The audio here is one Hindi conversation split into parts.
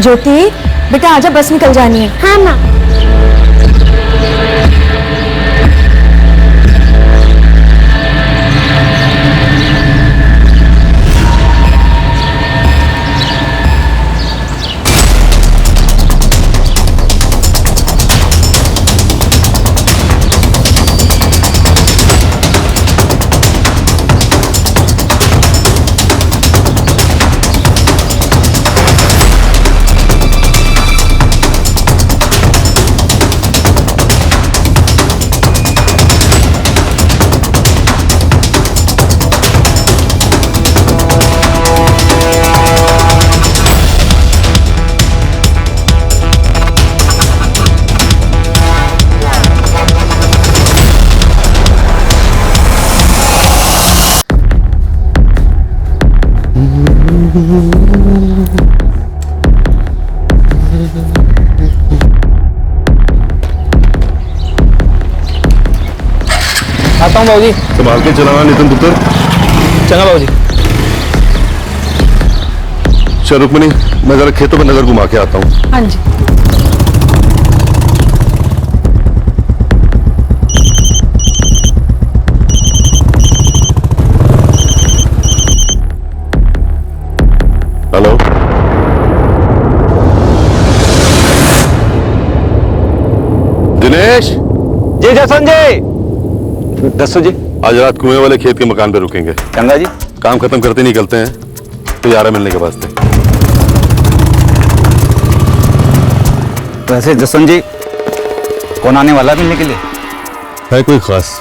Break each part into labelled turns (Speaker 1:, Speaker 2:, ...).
Speaker 1: ज्योति बेटा आजा, बस निकल जानी है।
Speaker 2: हाँ माँ।
Speaker 3: आता हूँ बाबूजी।
Speaker 4: संभाल के चलाना नितिन पुत्र।
Speaker 3: चंगा बाबूजी।
Speaker 4: चल रुक्मिनी, मैं जरा खेतों में नजर घुमा के आता हूँ।
Speaker 1: हाँ जी।
Speaker 4: हेलो, दिनेश।
Speaker 3: जी जसवंत जी। दसो जी।
Speaker 4: आज रात कुएं वाले खेत के मकान पे रुकेंगे।
Speaker 3: चंगा जी।
Speaker 4: काम खत्म करते निकलते हैं, तो यारा मिलने के वास्ते।
Speaker 3: वैसे जसवंत जी, कौन आने वाला मिलने के लिए?
Speaker 4: है कोई खास?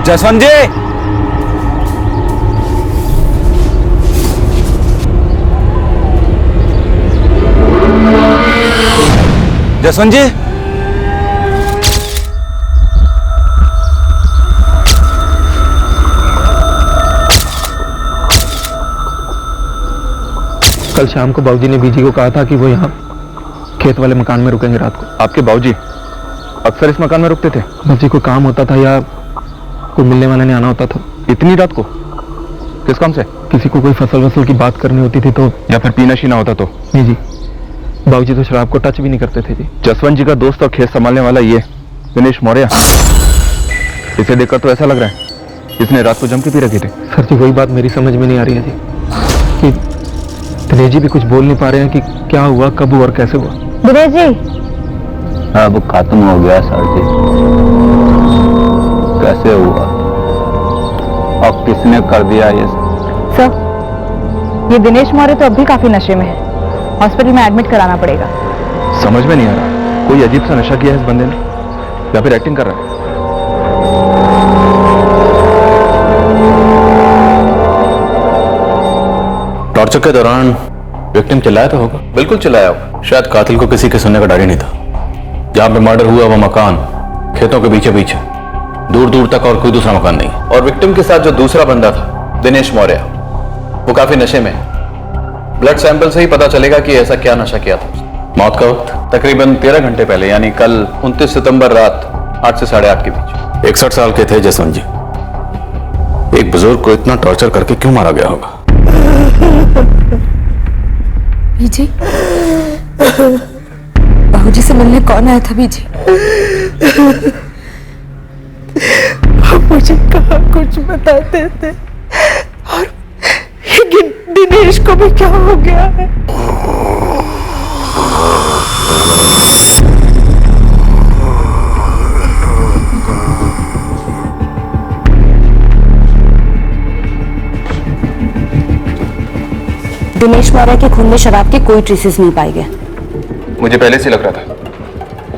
Speaker 3: जसवंत जी। जसवंत जी।
Speaker 5: कल शाम को बाबूजी ने बीजी को कहा था कि वो यहाँ खेत वाले मकान में रुकेंगे रात को।
Speaker 3: आपके बाबूजी अक्सर इस मकान में रुकते थे?
Speaker 5: बाबूजी को काम होता था या कोई मिलने वाले ने आना होता था।
Speaker 3: इतनी रात को? किस काम से?
Speaker 5: किसी को कोई फसल वसल की बात करनी होती थी तो।
Speaker 3: या फिर पीना शीना होता तो?
Speaker 5: नहीं जी, बाबूजी तो शराब को टच भी नहीं करते थे जी।
Speaker 3: जसवंत जी का दोस्त और खेत संभालने वाला ये दिनेश मौर्य, इसे देखकर तो ऐसा लग रहा है इसने रात को जम के पी रखी थी।
Speaker 5: सर जी वही बात मेरी समझ में नहीं आ रही है जी कि दिनेश जी भी कुछ बोल नहीं पा रहे हैं कि क्या हुआ, कब हुआ और कैसे हुआ।
Speaker 1: दिनेश जी।
Speaker 3: अब खत्म हो गया सर जी। कैसे हुआ और किसने कर दिया ये?
Speaker 1: सर ये दिनेश मौर्य तो अब भी काफी नशे में है, हॉस्पिटल में एडमिट कराना पड़ेगा।
Speaker 3: समझ में नहीं आ रहा, कोई अजीब सा नशा किया है इस बंदे ने या फिर एक्टिंग कर रहा है।
Speaker 6: टॉर्चर के दौरान विक्टिम चिल्लाया तो होगा?
Speaker 3: बिल्कुल चिल्लाया होगा।
Speaker 6: शायद कातिल को किसी के सुनने का डर ही नहीं था। जहां पे मर्डर हुआ वो मकान खेतों के पीछे पीछे, दूर दूर तक और कोई दूसरा मकान नहीं।
Speaker 3: और विक्टिम के साथ जो दूसरा बंदा था दिनेश मौर्य, वो काफी नशे में है। ब्लड सैंपल से ही पता चलेगा कि ऐसा क्या नशा किया था।
Speaker 6: मौत का वक्त
Speaker 3: तकरीबन 13 घंटे पहले, यानी कल 29 सितंबर रात 8 से 8:30 के बीच।
Speaker 6: 61 साल के थे जसवंत जी। एक बुजुर्ग को इतना टॉर्चर करके क्यों मारा गया होगा?
Speaker 1: बीजी, बाबूजी से मिलने कौन आया था बीजी?
Speaker 7: मुझे कहाँ कुछ बताते थे, और दिनेश को भी क्या हो गया है?
Speaker 2: दिनेश मौर्य के खून में शराब के कोई ट्रेसेस नहीं पाए गए।
Speaker 3: मुझे पहले से लग रहा था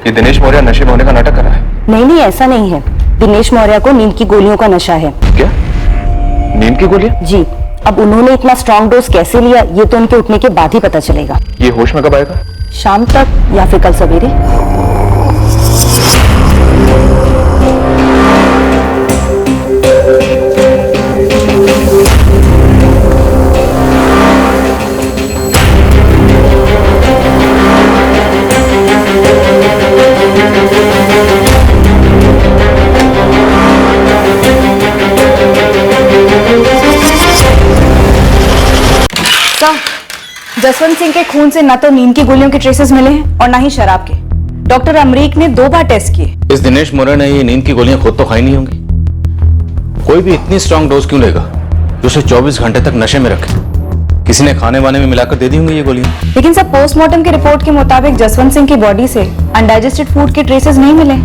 Speaker 3: ये दिनेश मौर्य नशे में होने का नाटक कर रहा है।
Speaker 2: नहीं नहीं, ऐसा नहीं है। दिनेश मौर्य को नींद की गोलियों का नशा है।
Speaker 3: क्या? नींद की गोलियां?
Speaker 2: जी। अब उन्होंने इतना स्ट्रॉन्ग डोज कैसे लिया ये तो उनके उठने के बाद ही पता चलेगा।
Speaker 3: ये होश में कब आएगा?
Speaker 2: शाम तक या फिर कल सवेरे।
Speaker 1: जसवंत सिंह के खून से न तो नींद की गोलियों के ट्रेसेस मिले हैं और न ही शराब के। डॉक्टर अमरीक ने 2 बार टेस्ट किए।
Speaker 6: इस दिनेश मौर्य ने ये नींद की गोलियां खुद तो खाई नहीं होंगी। कोई भी इतनी स्ट्रांग डोज क्यों लेगा जो उसे 24 घंटे तक नशे में रखे? किसी ने खाने वाने में मिलाकर दे दी होंगी ये गोलियां।
Speaker 1: लेकिन सब पोस्टमार्टम की रिपोर्ट के मुताबिक जसवंत सिंह की बॉडी से अनडाइजेस्टेड फूड के ट्रेसेस नहीं मिले।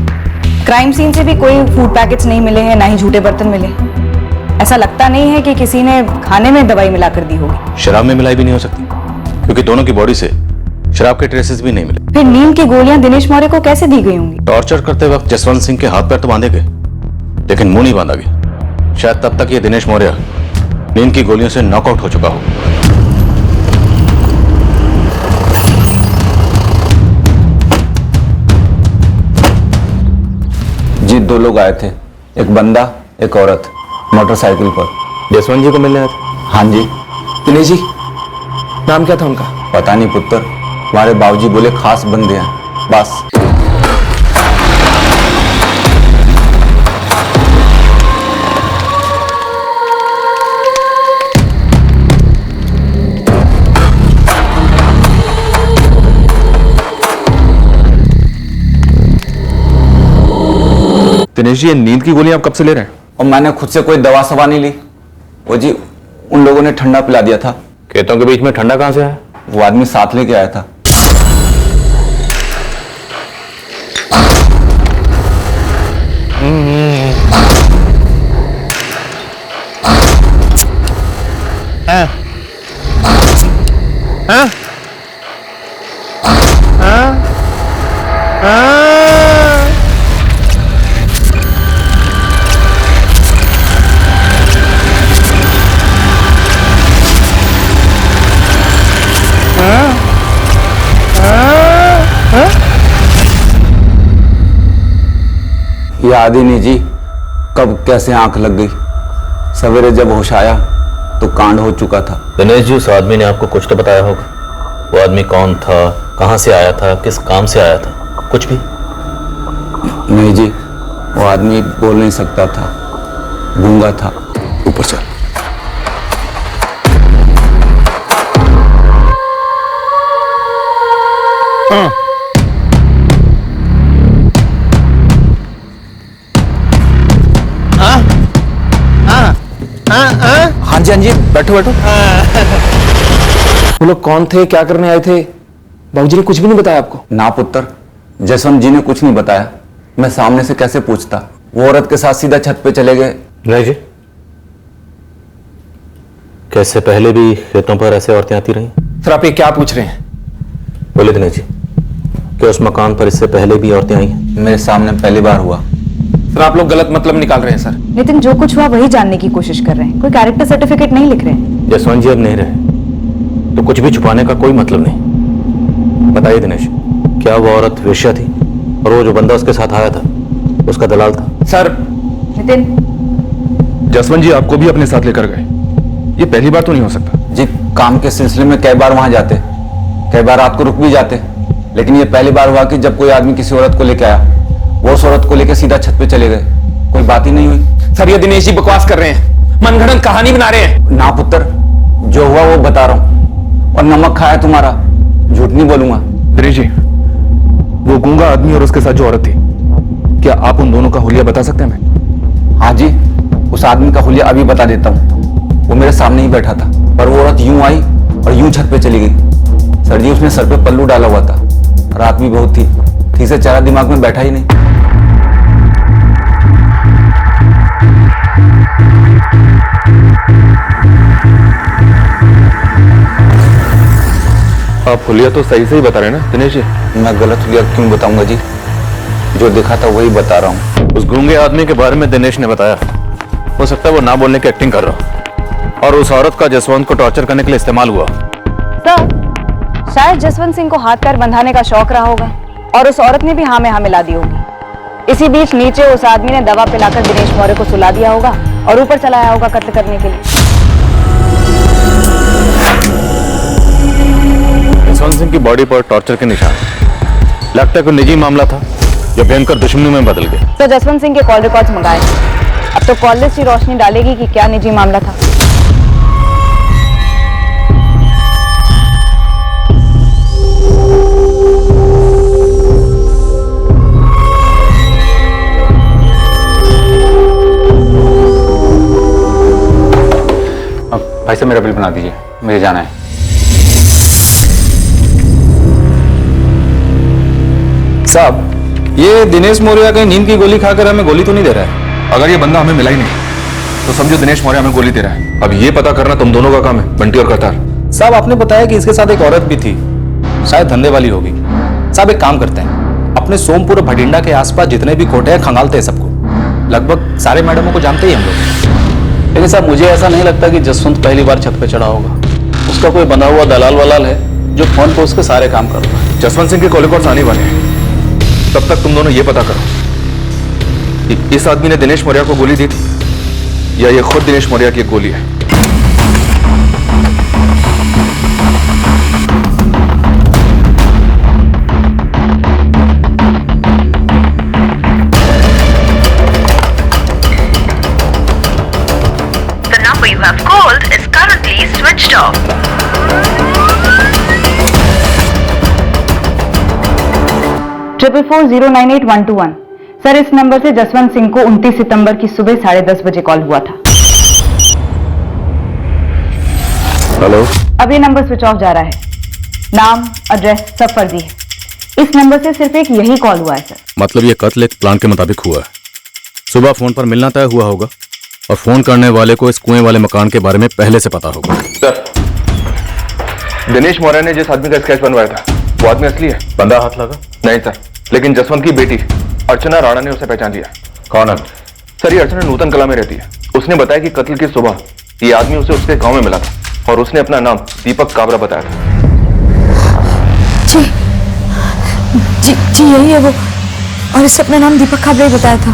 Speaker 1: क्राइम सीन से भी कोई फूड पैकेट्स नहीं मिले हैं, ना ही झूठे बर्तन मिले। ऐसा लगता नहीं है कि किसी ने खाने में दवाई मिलाकर दी होगी।
Speaker 6: शराब में मिलाई भी नहीं हो सकती क्योंकि दोनों की बॉडी से शराब के ट्रेसेस भी नहीं मिले।
Speaker 1: फिर नींद की गोलियां दिनेश मौर्य को कैसे दी गई होंगी?
Speaker 6: टॉर्चर करते वक्त जसवंत सिंह के हाथ पैर तो बांधे गए लेकिन मुंह नहीं बांधा गया। शायद तब तक ये दिनेश मौर्य नींद की गोलियों से नॉकआउट हो चुका हो।
Speaker 8: जी 2 लोग आए थे, एक बंदा एक औरत, मोटरसाइकिल पर।
Speaker 6: जसवंत जी को मिलने आए थे?
Speaker 8: हाँ जी।
Speaker 5: दिनेश जी, नाम क्या था उनका?
Speaker 8: पता नहीं पुत्र, हमारे बाबूजी बोले खास बंदे हैं बस।
Speaker 3: दिनेश जी, ये नींद की गोलियां आप कब से ले रहे हैं?
Speaker 8: और मैंने खुद से कोई दवा सवा नहीं ली। वो जी उन लोगों ने ठंडा पिला दिया था।
Speaker 6: खेतों के बीच में ठंडा कहां से आया?
Speaker 8: वो आदमी साथ लेके आया था। याद ही नहीं जी कब कैसे आंख लग गई। सवेरे जब होश आया तो कांड हो चुका था।
Speaker 6: दिनेश जी, उस आदमी ने आपको कुछ तो बताया होगा। वो आदमी कौन था, कहां से आया था, किस काम से आया था? कुछ भी?
Speaker 8: नहीं जी, वो आदमी बोल नहीं सकता था, गूंगा था।
Speaker 4: ऊपर चल।
Speaker 8: हाँ जी हाँ जी, बैठो बैठो।
Speaker 5: वो लोग कौन थे, क्या करने आए थे? बाबूजी ने कुछ भी नहीं बताया आपको?
Speaker 8: ना पुत्र, जसवंत जी ने कुछ नहीं बताया। मैं सामने से कैसे पूछता? वो औरत के साथ सीधा छत पे चले गए।
Speaker 6: नहीं जी, कैसे पहले भी खेतों पर ऐसे औरतें आती रही?
Speaker 5: सर आप ये क्या पूछ रहे हैं?
Speaker 6: बोले दिनेश जी, क्या उस मकान पर इससे पहले भी औरतें आई हैं?
Speaker 8: मेरे सामने पहली बार हुआ।
Speaker 5: सर आप लोग गलत मतलब निकाल रहे हैं सर।
Speaker 1: नितिन, जो कुछ हुआ वही जानने की कोशिश कर रहे हैं, कोई कैरेक्टर सर्टिफिकेट नहीं लिख रहे हैं।
Speaker 6: जसवंत जी अब नहीं रहे तो कुछ भी छुपाने का कोई मतलब नहीं। बताइए दिनेश, क्या वो औरत वेश्या थी और वो जो बंदा उसके साथ आया था उसका दलाल था?
Speaker 5: सर
Speaker 1: नितिन,
Speaker 3: जसवंत जी आपको भी अपने साथ लेकर गए, ये पहली बार तो नहीं हो सकता।
Speaker 8: जी काम के सिलसिले में कई बार वहां जाते, कई बार रात को रुक भी जाते, लेकिन ये पहली बार हुआ कि जब कोई आदमी किसी औरत को लेके आया, वो उस औरत को लेकर सीधा छत पे चले गए, कोई बात ही नहीं हुई।
Speaker 5: सर ये दिनेश जी बकवास कर रहे हैं, मनगढ़ंत कहानी बना रहे हैं।
Speaker 8: ना पुत्र, जो हुआ वो बता रहा हूं, और नमक खाया तुम्हारा, झूठ नहीं बोलूंगा।
Speaker 3: दिनेश जी, वो गूंगा आदमी और उसके साथ जो औरत थी, क्या आप उन दोनों का हुलिया बता सकते हैं हमें?
Speaker 8: हाँ जी, उस आदमी का हुलिया अभी बता देता हूँ। वो मेरे सामने ही बैठा था, पर वो औरत यूं आई और यूं छत पे चली गई। सर जी, उसने सर पे पल्लू डाला हुआ था, रात भी बहुत थी, ठीक से चेहरा दिमाग में बैठा ही नहीं।
Speaker 4: आप हुलिया तो सही से ही बता रहे हैं ना दिनेश जी?
Speaker 8: मैं गलत हुलिया क्यों बताऊंगा जी? जो देखा था वही बता रहा हूँ।
Speaker 6: उस गूंगे आदमी के बारे में दिनेश ने बताया। हो सकता है वो ना बोलने की एक्टिंग कर रहा और उस औरत का जसवंत को टॉर्चर करने के लिए इस्तेमाल हुआ।
Speaker 1: सर, शायद जसवंत सिंह को हाथ पैर बंधाने का शौक रहा होगा और उस औरत ने भी हाँ में हाँ मिला दी होगी। इसी बीच नीचे उस आदमी ने दवा पिलाकर दिनेश मौर्य को सुला दिया होगा और ऊपर चला आया होगा कत्ल करने के लिए।
Speaker 6: जसवंत सिंह की बॉडी पर टॉर्चर के निशान। लगता है कोई निजी मामला था जो भयंकर दुश्मनी में बदल गया।
Speaker 1: तो जसवंत सिंह के कॉल रिकॉर्ड्स मंगाए। अब तो कॉल लिस्ट की रोशनी डालेगी कि क्या निजी मामला था।
Speaker 8: भाई साहब मेरा बिल बना दीजिए, मुझे जाना है।
Speaker 3: साहब, ये दिनेश मौर्य कहीं नींद की गोली खाकर हमें गोली तो नहीं दे रहा है?
Speaker 4: अगर ये बंदा हमें मिला ही नहीं तो समझो दिनेश मौर्य हमें गोली दे रहा है। अब ये पता करना तुम दोनों का काम है, बंटी और करतार।
Speaker 3: साहब, आपने बताया कि इसके साथ एक औरत भी थी, शायद धंधे वाली होगी। साहब, एक काम करते हैं, अपने सोमपुर भटिंडा के आसपास जितने भी कोटे हैं खंगालते हैं सबको। लगभग सारे मैडमों को जानते ही हम लोग। लेकिन साहब, मुझे ऐसा नहीं लगता कि जसवंत पहली बार छत पे चढ़ा होगा। उसका कोई बना हुआ दलाल वलाल है जो फोन पे उसके सारे काम कर रहा है।
Speaker 4: जसवंत सिंह के कॉल रिकॉर्ड्स आने वाले हैं, तब तक तुम दोनों ये पता करो कि इस आदमी ने दिनेश मौर्य को गोली दी थी या ये खुद दिनेश मौर्य की गोली है।
Speaker 9: The number you have called is currently switched off.
Speaker 1: Triple 4098121। Sir, इस नंबर से जसवंत सिंह को 29 सितंबर की सुबह 10:30 बजे कॉल हुआ था।
Speaker 4: हेलो।
Speaker 1: अब ये नंबर स्विच ऑफ जा रहा है। नाम, एड्रेस सब फर्जी है। इस नंबर से सिर्फ एक यही कॉल हुआ है सर।
Speaker 6: मतलब ये कत्ल एक प्लान के मुताबिक हुआ है। सुबह फोन पर मिलना तय हुआ होगा और फोन करने वाले को इस कुएं वाले मकान के बारे में पहले से पता होगा।
Speaker 4: सर, दिनेश मौर्य ने जिस आदमी का स्केच बनवाया था वो आदमी असली है?
Speaker 6: बंदा हाथ लगा?
Speaker 4: नहीं सर, लेकिन जसवंत की बेटी अर्चना राणा ने उसे पहचान लिया।
Speaker 6: कौन है?
Speaker 4: सर, ये अर्चना नूतन कला में रहती है। उसने बताया कि कत्ल की सुबह ये आदमी उसे उसके गांव में मिला था और उसने अपना नाम दीपक काबरा बताया था।
Speaker 7: जी जी जी यही है वो, और इससे अपना नाम दीपक काबरा ही बताया था।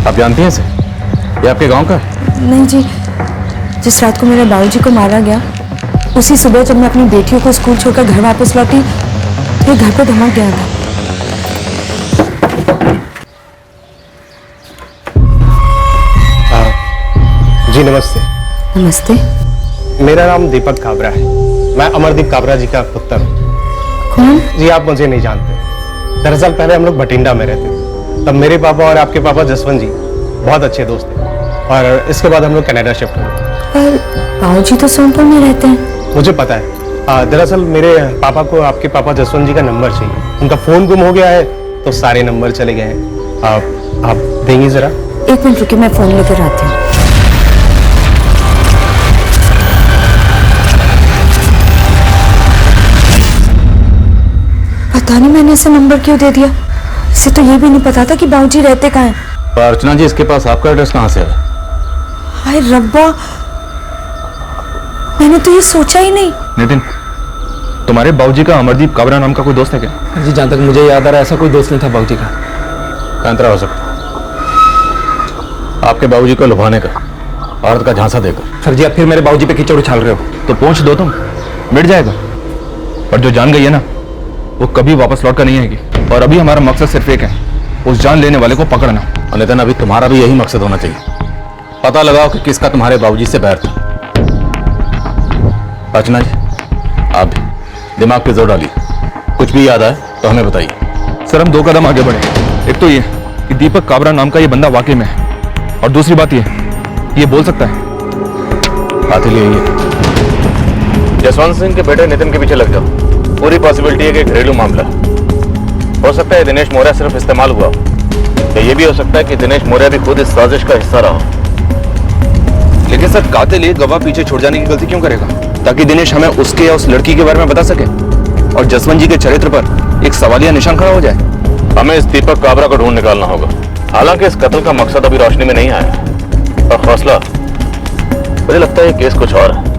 Speaker 6: आप जानती हैं इसे? ये आपके गांव का है?
Speaker 7: नहीं जी, जिस रात को मेरे बाबूजी को मारा गया उसी सुबह जब मैं अपनी बेटियों को स्कूल छोड़कर घर वापस लौटी, ये घर पे धमक गया था।
Speaker 10: जी नमस्ते।
Speaker 7: नमस्ते।
Speaker 10: मेरा नाम दीपक काबरा है। मैं अमरदीप काबरा जी का पुत्र हूँ।
Speaker 7: कौन?
Speaker 10: जी आप मुझे नहीं जानते। दरअसल पहले हम लोग भटिंडा में रहते थे। तब मेरे पापा और आपके पापा जसवंत जी बहुत अच्छे दोस्त थे और इसके बाद हम लोग कनाडा शिफ्ट हुए।
Speaker 7: पर बाबूजी तो सोनपुर में रहते हैं।
Speaker 10: मुझे पता है। दरअसल मेरे पापा को आपके पापा जसवंत जी का नंबर चाहिए। उनका फोन गुम हो गया है तो सारे नंबर चले गए हैं। आप देंगी जरा?
Speaker 7: एक मिनट रुकिए, मैं फोन लेकर आती हूँ। पता नहीं मैंने इसे नंबर क्यों दे दिया। इसे तो ये भी नहीं पता था कि बाबूजी रहते कहाँ हैं।
Speaker 6: तो अर्चना जी, इसके पास आपका एड्रेस कहाँ से है?
Speaker 7: हाय रब्बा, मैंने तो ये सोचा ही नहीं।
Speaker 4: नितिन, तुम्हारे बाबूजी का अमरदीप काबरा नाम का कोई दोस्त है क्या?
Speaker 5: जी, जहाँ तक मुझे याद आ रहा है ऐसा कोई दोस्त नहीं था बाबूजी का।
Speaker 6: पैंतरा हो सकता आपके बाबूजी को लुभाने का, औरत का झांसा देकर।
Speaker 5: सर जी, आप फिर मेरे बाबूजी पे कीचड़ उछाल रहे हो।
Speaker 4: तो पहुंच दो, तुम मिट जाएगा। पर जो जान गई है ना वो कभी वापस लौट कर नहीं आएगी। और अभी हमारा मकसद सिर्फ एक है, उस जान लेने वाले को पकड़ना।
Speaker 6: और नितिन, अभी तुम्हारा भी यही मकसद होना चाहिए। पता लगाओ कि किसका तुम्हारे बाबूजी से बैर था। अर्चना जी, आप भी दिमाग पे जोर डालिए। कुछ भी याद आए तो हमें बताइए।
Speaker 4: सर, हम 2 कदम आगे बढ़े। एक तो ये कि दीपक काबरा नाम का ये बंदा वाकई में है, और दूसरी बात ये बोल सकता है।
Speaker 6: हाथी ले जसवंत सिंह के बेटे नितिन के पीछे लग जाओ। पूरी पॉसिबिलिटी है कि घरेलू मामला हो सकता है। दिनेश मौर्य सिर्फ इस्तेमाल हुआ, या ये भी हो सकता है कि दिनेश मौर्य भी खुद इस साजिश का हिस्सा रहा।
Speaker 3: लेकिन सर, कातिल एक गवाह पीछे छोड़ जाने की गलती क्यों करेगा?
Speaker 4: ताकि दिनेश हमें उसके या उस लड़की के बारे में बता सके और जसवंत जी के चरित्र पर एक सवालिया निशान खड़ा हो जाए।
Speaker 6: हमें इस दीपक काबरा को ढूंढ निकालना होगा। हालांकि इस कत्ल का मकसद अभी रोशनी में नहीं आया, और हौसला मुझे लगता है ये केस कुछ और है।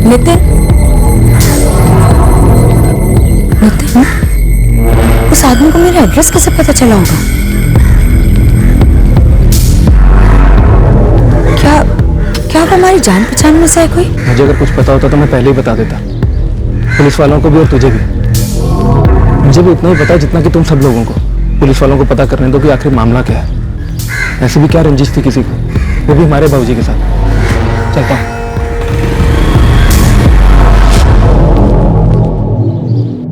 Speaker 7: नितिन, नितिन, उस आदमी को मेरा एड्रेस कैसे पता चला होगा? क्या वो हमारी जान पहचान में से है कोई?
Speaker 5: मुझे अगर कुछ पता होता तो मैं पहले ही बता देता, पुलिस वालों को भी और तुझे भी। मुझे भी उतना ही पता है जितना कि तुम सब लोगों को। पुलिस वालों को पता करने दो कि आखिर मामला क्या है। ऐसे भी क्या रंजिश थी किसी को, वो भी हमारे बाबूजी के साथ। चलता हूँ।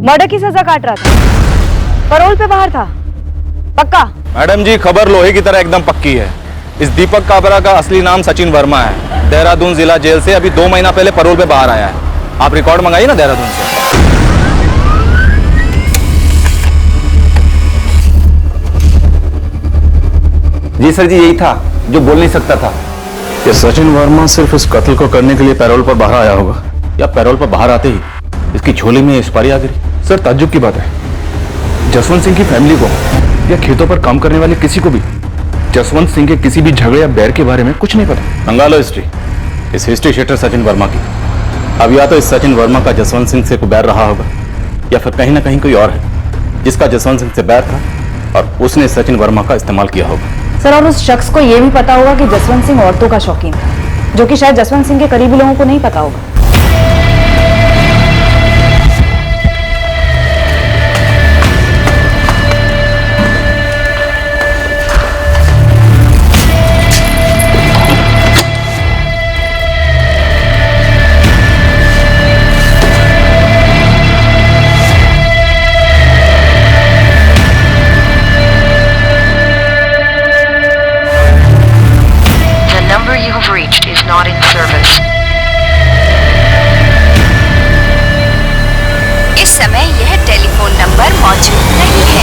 Speaker 1: मर्डर की सजा काट रहा था, पैरोल पे बाहर था, पक्का?
Speaker 3: मैडम जी, खबर लोहे की तरह एकदम पक्की है। इस दीपक काबरा का असली नाम सचिन वर्मा है। देहरादून जिला जेल से अभी 2 महीना पहले पैरोल पे बाहर आया है। आप रिकॉर्ड मंगाइए ना देहरादून से।
Speaker 8: जी सर जी, यही था जो बोल नहीं सकता था।
Speaker 6: ये सचिन वर्मा सिर्फ इस कत्ल को करने के लिए पैरोल पर बाहर आया होगा, या पैरोल पर बाहर आते ही इसकी झोली में एक्सपायरी आ गई।
Speaker 4: सर ताज्जुब की बात है, जसवंत सिंह की फैमिली को या खेतों पर काम करने वाले किसी को भी जसवंत सिंह के किसी भी झगड़े या बैर के बारे में कुछ नहीं पता।
Speaker 6: मंगा लो हिस्ट्री, इस हिस्ट्री शीटर सचिन वर्मा की। अब या तो इस सचिन वर्मा का जसवंत सिंह से कोई बैर रहा होगा, या फिर कहीं ना कहीं कोई और है जिसका जसवंत सिंह से बैर था और उसने सचिन वर्मा का इस्तेमाल किया होगा।
Speaker 1: सर, और उस शख्स को यह भी पता होगा कि जसवंत सिंह औरतों का शौकीन था, जो कि शायद जसवंत सिंह के करीबी लोगों को नहीं पता होगा।
Speaker 9: Not in service. इस समय यह टेलीफोन नंबर मौजूद नहीं है।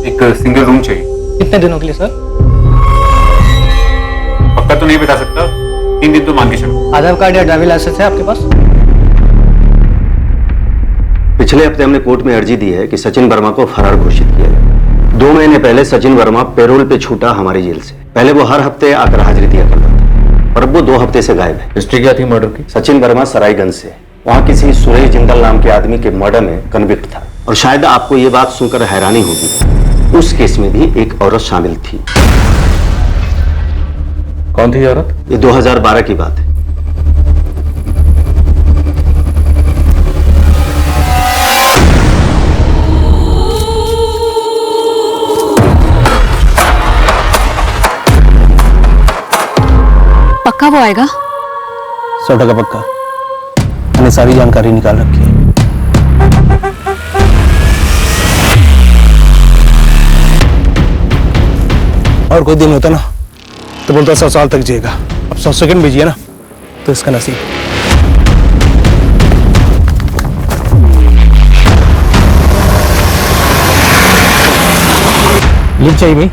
Speaker 4: एक सिंगल रूम चाहिए।
Speaker 5: कितने दिनों के लिए सर?
Speaker 4: पक्का तो नहीं बता सकता, 3 दिन तो मान के चलो।
Speaker 5: आधार कार्ड या ड्राइविंग लाइसेंस है आपके पास?
Speaker 11: पिछले हफ्ते हमने कोर्ट में अर्जी दी है कि सचिन वर्मा को फरार घोषित किया जाए। 2 महीने पहले सचिन वर्मा पैरोल पे छूटा हमारी जेल से। पहले वो हर हफ्ते आकर हाजिरी दिया करता था, पर अब वो 2 हफ्ते से गायब है।
Speaker 6: हिस्ट्री क्या थी मर्डर की?
Speaker 11: सचिन वर्मा सरायगंज से, वहाँ किसी सुरेश जिंदल नाम के आदमी के मर्डर में कन्विक्ट था। और शायद आपको ये बात सुनकर हैरानी होगी, उस केस में भी एक औरत शामिल थी।
Speaker 6: कौन थी औरत?
Speaker 11: ये 2012 की बात है।
Speaker 7: पक्का वो आएगा?
Speaker 5: 100% पक्का। मैंने सारी जानकारी निकाल रखी है। और कोई दिन होता ना तो बोलता 100 साल तक जिएगा। अब 100 सेकंड भी जिए ना तो इसका नसीब। लिफ्ट चाहिए भाई?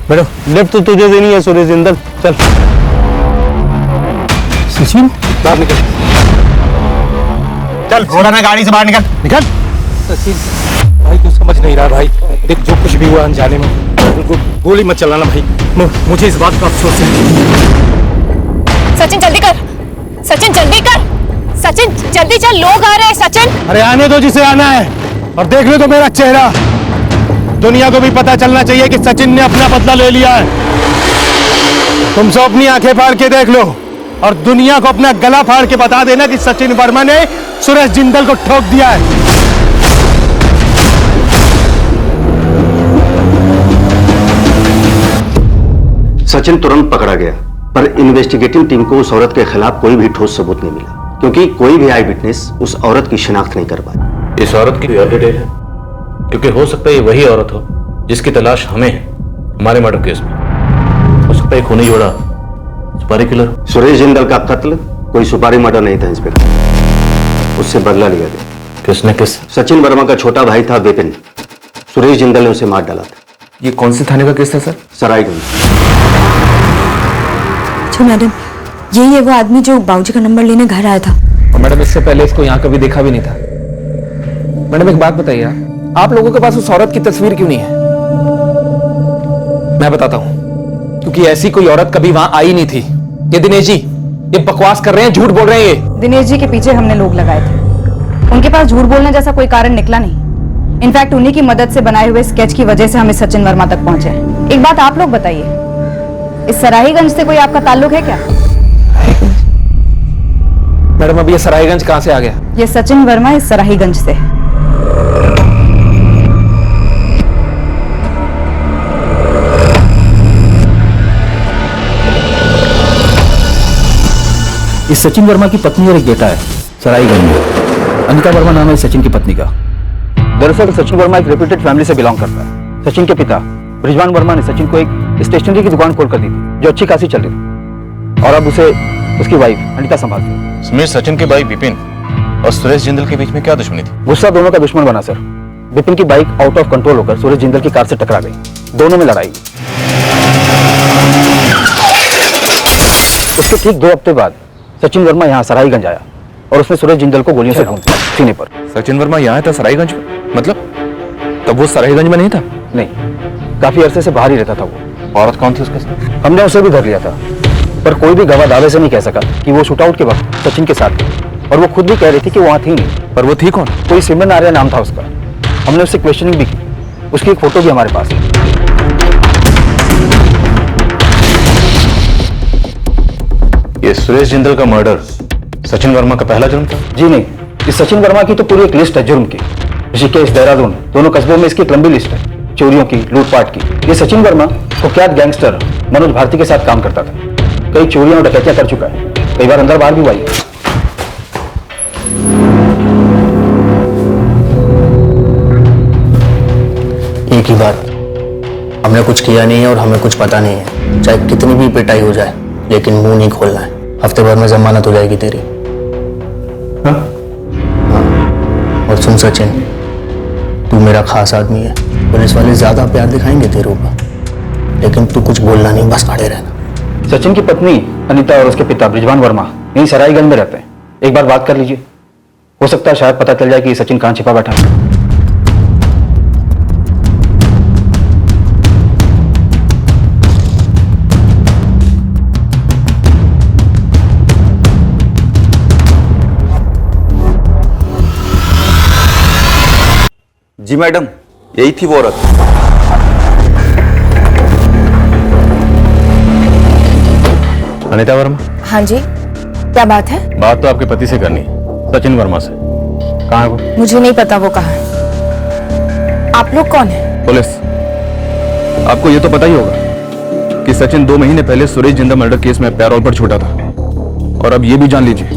Speaker 5: बैठो। लिफ्ट तो तुझे देनी है सुरेश जिंदल। चल सचिन, बाहर निकल। चल घोड़ा ना, गाड़ी से बाहर निकल। निकल। सचिन भाई, तू समझ नहीं रहा भाई। देख, जो कुछ भी हुआ अनजाने में, गोली मत चलाना भाई। मुझे इस बात का अफसोस है।
Speaker 7: सचिन जल्दी कर, सचिन जल्दी कर, सचिन जल्दी चल, लोग आ रहे हैं। सचिन,
Speaker 5: अरे आने दो जिसे आना है, और देख लो तो मेरा चेहरा। दुनिया को भी पता चलना चाहिए कि सचिन ने अपना बदला ले लिया है। तुम सब अपनी आंखें फाड़ के देख लो और दुनिया को अपना गला फाड़ के बता देना कि सचिन वर्मा ने सुरेश जिंदल को ठोक दिया है।
Speaker 11: सचिन तुरंत पकड़ा गया, पर इन्वेस्टिगेटिंग टीम को उस औरत के खिलाफ कोई भी ठोस सबूत नहीं मिला, क्योंकि कोई भी आई विटनेस उस औरत की शिनाख्त नहीं कर पाया।
Speaker 6: इस औरत की डिटेल है, क्योंकि हो सकता है ये वही औरत हो जिसकी तलाश हमें है हमारे मर्डर केस में। हो सकता है खूनी जोड़ा सुपारी किलर।
Speaker 11: सुरेश जिंदल का कत्ल कोई सुपारी मर्डर नहीं था इंस्पेक्टर, उससे बदला लिया गया।
Speaker 6: किसने किस
Speaker 11: सचिन वर्मा का छोटा भाई था विपिन, सुरेश जिंदल ने उसे मार डाला था।
Speaker 4: ये कौन से थाने का केस था सर?
Speaker 11: सरायगंज।
Speaker 7: अच्छा मैडम, यही है वो आदमी जो बाबूजी का नंबर लेने घर आया था?
Speaker 3: और मैडम इससे पहले इसको यहाँ कभी देखा भी नहीं था। मैडम एक बात बताइए, आप लोगों के पास उस औरत की तस्वीर क्यों नहीं है? मैं बताता हूं, क्योंकि ऐसी कोई औरत कभी वहां आई नहीं थी। ये दिनेश जी, ये बकवास कर रहे हैं, झूठ बोल रहे हैं ये।
Speaker 1: दिनेश जी के पीछे हमने लोग लगाए थे, उनके पास झूठ बोलने जैसा कोई कारण निकला नहीं। इनफैक्ट उन्हीं की मदद से बनाए हुए स्केच की वजह से हम इस सचिन वर्मा तक पहुंचे हैं। एक बात आप लोग बताइए, इस सराहीगंज से कोई आपका ताल्लुक है क्या?
Speaker 3: मैडम अब ये सराहीगंज कहां से आ गया?
Speaker 1: ये सचिन वर्मा इस सराहीगंज से है।
Speaker 6: इस सचिन वर्मा की पत्नी और एक बेटा है सराईगंज में। अनिता वर्मा नाम है सचिन की पत्नी का। दरअसल सचिन वर्मा एक रेप्यूटेड फैमिली से बिलोंग करता है। सचिन के पिता ब्रिजवान वर्मा ने सचिन को एक स्टेशनरी की दुकान खोल कर दी थी, जो अच्छी खासी चल रही थी, और अब उसे उसकी वाइफ अनिता संभालती है। समीर, सचिन के भाई विपिन और सुरेश जिंदल के बीच में क्या दुश्मनी थी?
Speaker 8: गुस्सा दोनों का दुश्मन बना सर। विपिन की बाइक आउट ऑफ कंट्रोल होकर सुरेश जिंदल की कार से टकरा गई, दोनों में लड़ाई। उसके ठीक 2 हफ्ते बाद सचिन वर्मा यहाँ सराईगंज आया और उसने सुरेश जिंदल को गोलियों से भून दिया सीने पर।
Speaker 4: सचिन वर्मा यहाँ था सरायगंज में? मतलब तब वो सरायगंज में नहीं था?
Speaker 8: नहीं, काफी अरसे से बाहर ही रहता था वो।
Speaker 6: औरत कौन थी उसके साथ?
Speaker 8: हमने उसे भी धर लिया था, पर कोई भी गवाह दावे से नहीं कह सका कि वो शूटआउट के वक्त सचिन के साथ थी, और वो खुद भी कह रही थी कि वहाँ थी नहीं।
Speaker 4: पर वो थी कौन?
Speaker 8: कोई सिमरन आर्या नाम था उसका। हमने उससे क्वेश्चनिंग भी की, उसकी एक फोटो भी हमारे पास है।
Speaker 6: ये सुरेश जिंदल का मर्डर सचिन वर्मा का पहला जुर्म था?
Speaker 8: जी नहीं, इस सचिन वर्मा की तो पूरी एक लिस्ट है जुर्म की। ऋषिकेश, देहरादून दोनों कस्बों में इसकी एक लंबी लिस्ट है, चोरियों की, लूटपाट की। ये सचिन वर्मा कुख्यात गैंगस्टर मनोज भारती के साथ काम करता था। कई चोरियां और डकैतियां कर चुका है, कई बार अंदर बाहर भी हुआ है।
Speaker 12: एक ही बात, हमने कुछ किया नहीं है और हमें कुछ पता नहीं है। चाहे कितनी भी पिटाई हो जाए, लेकिन मुंह नहीं खोलना है। हफ्ते भर में जमानत हो जाएगी तेरी। हाँ? और सुन सचिन, तू मेरा खास आदमी है। पुलिस वाले ज्यादा प्यार दिखाएंगे तेरे ऊपर, लेकिन तू कुछ बोलना नहीं, बस खड़े रहना।
Speaker 8: सचिन की पत्नी अनिता और उसके पिता ब्रिजवान वर्मा यहीं सराईगंज में रहते हैं। एक बार बात कर लीजिए, हो सकता है शायद पता चल जाए कि सचिन कहाँ छिपा बैठा है। जी मैडम, यही थी वो औरत।
Speaker 6: अनिता वर्मा?
Speaker 7: हाँ जी, क्या बात है?
Speaker 6: बात तो आपके पति से करनी है, सचिन वर्मा से। कहाँ है वो?
Speaker 7: मुझे नहीं पता वो कहाँ है। आप लोग कौन है?
Speaker 4: पुलिस। आपको ये तो पता ही होगा कि सचिन 2 महीने पहले सुरेश जिंदल मर्डर केस में पैरोल पर छूटा था, और अब ये भी जान लीजिए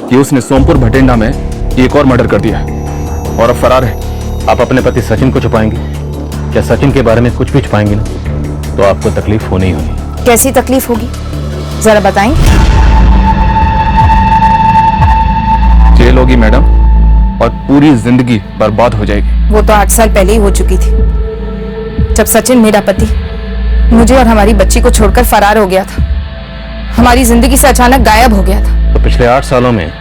Speaker 4: कि उसने सोमपुर भटिंडा में एक और मर्डर कर दिया है और अब फरार है।
Speaker 6: आप अपने पति सचिन को छुपाएंगे? क्या सचिन के बारे में कुछ भी छुपाएंगे ना, तो आपको तकलीफ होनी ही होगी।
Speaker 7: कैसी तकलीफ होगी, जरा बताएं।
Speaker 4: जेल होगी मैडम, और पूरी जिंदगी बर्बाद हो जाएगी।
Speaker 7: वो तो 8 साल पहले ही हो चुकी थी, जब सचिन मेरा पति मुझे और हमारी बच्ची को छोड़कर फरार हो गया था। हमारी जिंदगी से अचानक गायब हो गया था।
Speaker 6: तो पिछले 8 सालों में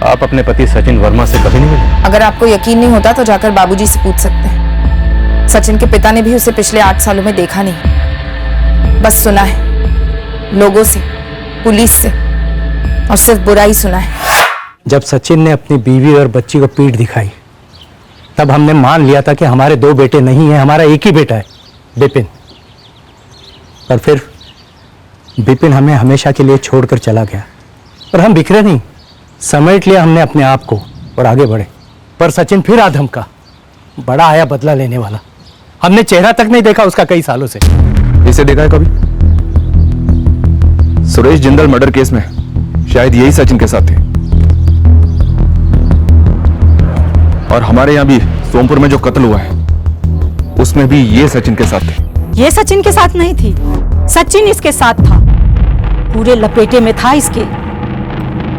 Speaker 6: आप अपने पति सचिन वर्मा से कभी नहीं मिले?
Speaker 7: अगर आपको यकीन नहीं होता तो जाकर बाबूजी से पूछ सकते हैं। सचिन के पिता ने भी उसे पिछले 8 सालों में देखा नहीं, बस सुना है, लोगों से, पुलिस से, और सिर्फ बुरा ही सुना है।
Speaker 5: जब सचिन ने अपनी बीवी और बच्ची को पीठ दिखाई, तब हमने मान लिया था कि हमारे 2 बेटे नहीं हैं, हमारा एक ही बेटा है, विपिन। पर फिर विपिन हमें हमेशा के लिए छोड़कर चला गया, और हम बिखरे नहीं, समेट लिया हमने अपने आप को और आगे बढ़े। पर सचिन फिर आधमका, बड़ा आया बदला लेने वाला। हमने चेहरा तक नहीं देखा उसका कई सालों से।
Speaker 4: इसे देखा है कभी? सुरेश जिंदल मर्डर केस में शायद यही सचिन के साथ थे, और हमारे यहाँ भी सोमपुर में जो कत्ल हुआ है उसमें भी ये सचिन के साथ थे।
Speaker 13: ये सचिन के साथ नहीं थी, सचिन इसके साथ था, पूरे लपेटे में था इसके।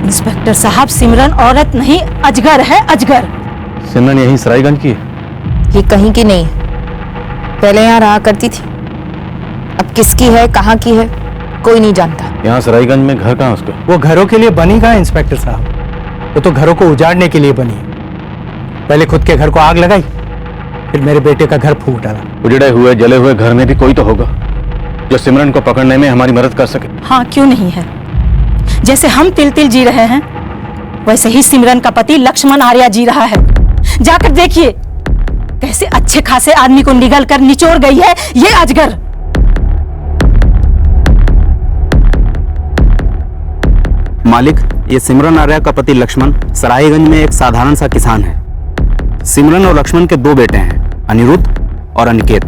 Speaker 2: इंस्पेक्टर साहब, सिमरन औरत नहीं अजगर है, अजगर।
Speaker 4: सिमरन यही सरायगंज की है?
Speaker 7: ये कहीं की नहीं है, पहले यहाँ रहा करती थी। अब किसकी है, कहाँ की है, कोई नहीं जानता।
Speaker 4: यहाँ सरायगंज में घर कहाँ उसका?
Speaker 10: वो घरों के लिए बनी कहाँ इंस्पेक्टर साहब, वो तो घरों को उजाड़ने के लिए बनी। पहले खुद के घर को आग लगाई, फिर मेरे बेटे का घर फूंक डाला।
Speaker 4: उजड़े हुए जले हुए घर में भी कोई तो होगा जो सिमरन को पकड़ने में हमारी मदद कर सके।
Speaker 2: हाँ, क्यों नहीं है। जैसे हम तिल तिल जी रहे हैं, वैसे ही सिमरन का पति लक्ष्मण आर्या जी रहा है। जाकर देखिए कैसे अच्छे खासे आदमी को निगल कर निचोड़ गई है ये अजगर।
Speaker 6: मालिक, ये सिमरन आर्या का पति लक्ष्मण सरायगंज में एक साधारण सा किसान है। सिमरन और लक्ष्मण के 2 बेटे हैं, अनिरुद्ध और अनिकेत।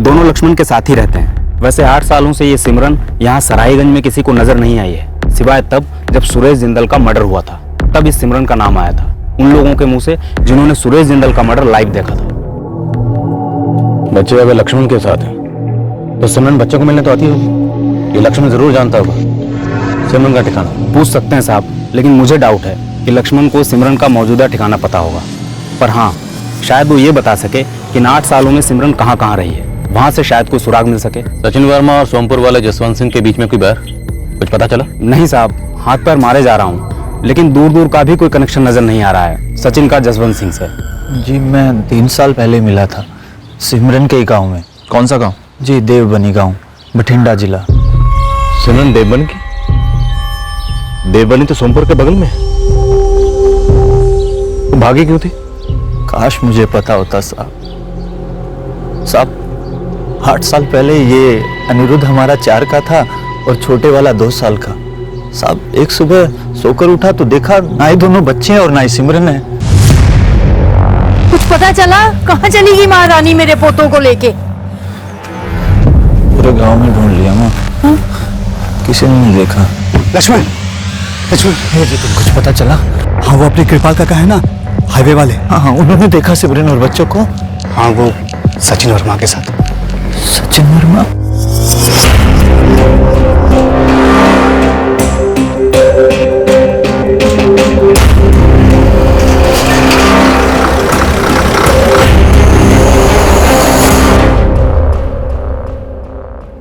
Speaker 6: दोनों लक्ष्मण के साथ ही रहते हैं। वैसे 8 सालों से ये सिमरन यहाँ सरायगंज में किसी को नजर नहीं आई है, सिवाय तब जब सुरेश जिंदल का मर्डर हुआ था, तब इस सिमरन का नाम आया था उन लोगों के मुंह से जिन्होंने सुरेश जिंदल का मर्डर लाइव देखा था।
Speaker 4: बच्चे अगर लक्ष्मण के साथ हैं तो सिमरन बच्चे को मिलने तो आती होगी। ये लक्ष्मण जरूर जानता होगा सिमरन का ठिकाना।
Speaker 6: पूछ सकते हैं साहब, लेकिन मुझे डाउट है कि लक्ष्मण को सिमरन का मौजूदा ठिकाना पता होगा। पर हाँ, शायद वो ये बता सके कि इन 8 सालों में सिमरन कहाँ कहाँ रही है, वहां से शायद कोई सुराग मिल सके।
Speaker 4: सचिन वर्मा और सोमपुर वाले जसवंत सिंह के बीच में कोई बैर कुछ पता चला?
Speaker 6: नहीं साहब, हाथ पैर मारे जा रहा हूँ, लेकिन दूर दूर का भी कोई कनेक्शन नजर नहीं आ रहा है सचिन का जसवंत सिंह से।
Speaker 12: जी, मैं 3 साल पहले मिला था सिमरन के गांव में।
Speaker 4: कौन सा गांव?
Speaker 12: जी, देवबनी गांव, बठिंडा जिला।
Speaker 4: सिमरन देवबनी की? देवबनी तो सोमपुर के बगल में है। वो भागी क्यों थी?
Speaker 12: काश मुझे पता होता साहब। 8 साल पहले ये अनिरुद्ध हमारा 4 का था और छोटे वाला 2 साल का। साहब, एक सुबह सोकर उठा तो देखा ना ही दोनों बच्चे हैं और ना ही सिमरन है।
Speaker 2: कुछ पता चला? कहाँ चली गई महारानी मेरे पोतों को लेके?
Speaker 12: पूरे गांव में ढूंढ लिया माँ, किसी ने नहीं देखा।
Speaker 5: लक्ष्मण, लक्ष्मण, जी तुम कुछ पता चला? हाँ, वो अपने कृपाल का है ना, हाईवे वाले।
Speaker 12: हाँ, उन्होंने देखा सिमरन और बच्चों को।
Speaker 5: हाँ, वो सचिन वर्मा के साथ।
Speaker 12: सचिन वर्मा?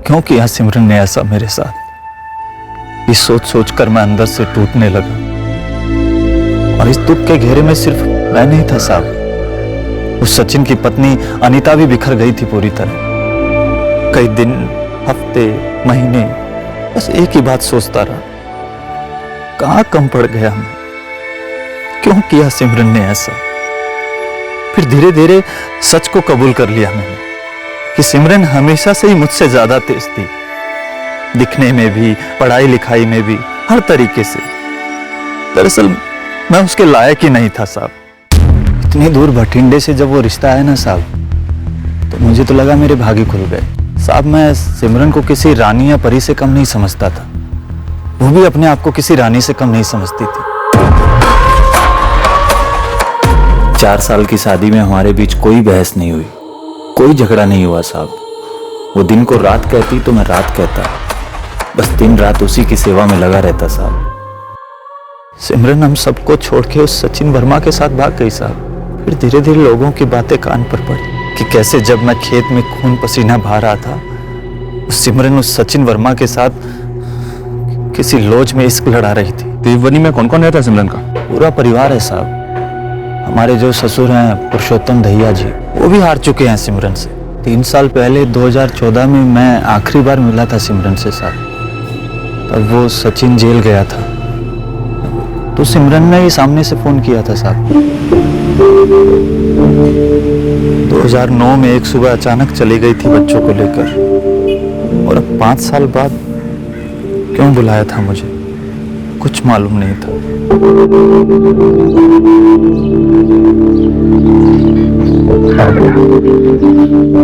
Speaker 12: क्यों किया सिमरन ने ऐसा मेरे साथ? इस सोच सोच कर मैं अंदर से टूटने लगा। और इस दुख के घेरे में सिर्फ मैं नहीं था साहब, उस सचिन की पत्नी अनीता भी बिखर गई थी पूरी तरह। कई दिन, हफ्ते, महीने बस एक ही बात सोचता रहा, कहां कम पड़ गया मैं? क्यों किया सिमरन ने ऐसा? फिर धीरे धीरे सच को कबूल कर लिया मैंने कि सिमरन हमेशा से ही मुझसे ज्यादा तेज थी, दिखने में भी, पढ़ाई लिखाई में भी, हर तरीके से। दरअसल मैं उसके लायक ही नहीं था साहब। इतनी दूर बठिंडे से जब वो रिश्ता आया ना साहब, तो मुझे तो लगा मेरे भाग्य खुल गए साहब। मैं सिमरन को किसी रानी या परी से कम नहीं समझता था, वो भी अपने आप को किसी रानी से कम नहीं समझती थी। 4 साल की शादी में हमारे बीच कोई बहस नहीं हुई, कोई झगड़ा नहीं हुआ साहब। वो दिन को रात कहती तो मैं रात कहता, बस दिन रात उसी की सेवा में लगा रहता साहब। सिमरन हम सबको छोड़ के उस सचिन वर्मा के साथ भाग गई साहब। फिर धीरे धीरे लोगों की बातें कान पर पड़ी कि कैसे जब मैं खेत में खून पसीना बहा रहा था, उस सिमरन उस सचिन वर्मा के साथ किसी लॉज में इश्क लड़ा रही थी।
Speaker 4: देवबनी में कौन कौन रहता है सिमरन का?
Speaker 12: पूरा परिवार है साहब। हमारे जो ससुर हैं पुरुषोत्तम दहिया जी, वो भी हार चुके हैं सिमरन से। 3 साल पहले 2014 में मैं आखिरी बार मिला था सिमरन से साहब, तब वो सचिन जेल गया था, तो सिमरन ने ही सामने से फोन किया था साहब। 2009 में एक सुबह अचानक चली गई थी बच्चों को लेकर, और अब 5 साल बाद क्यों बुलाया था मुझे कुछ मालूम नहीं था।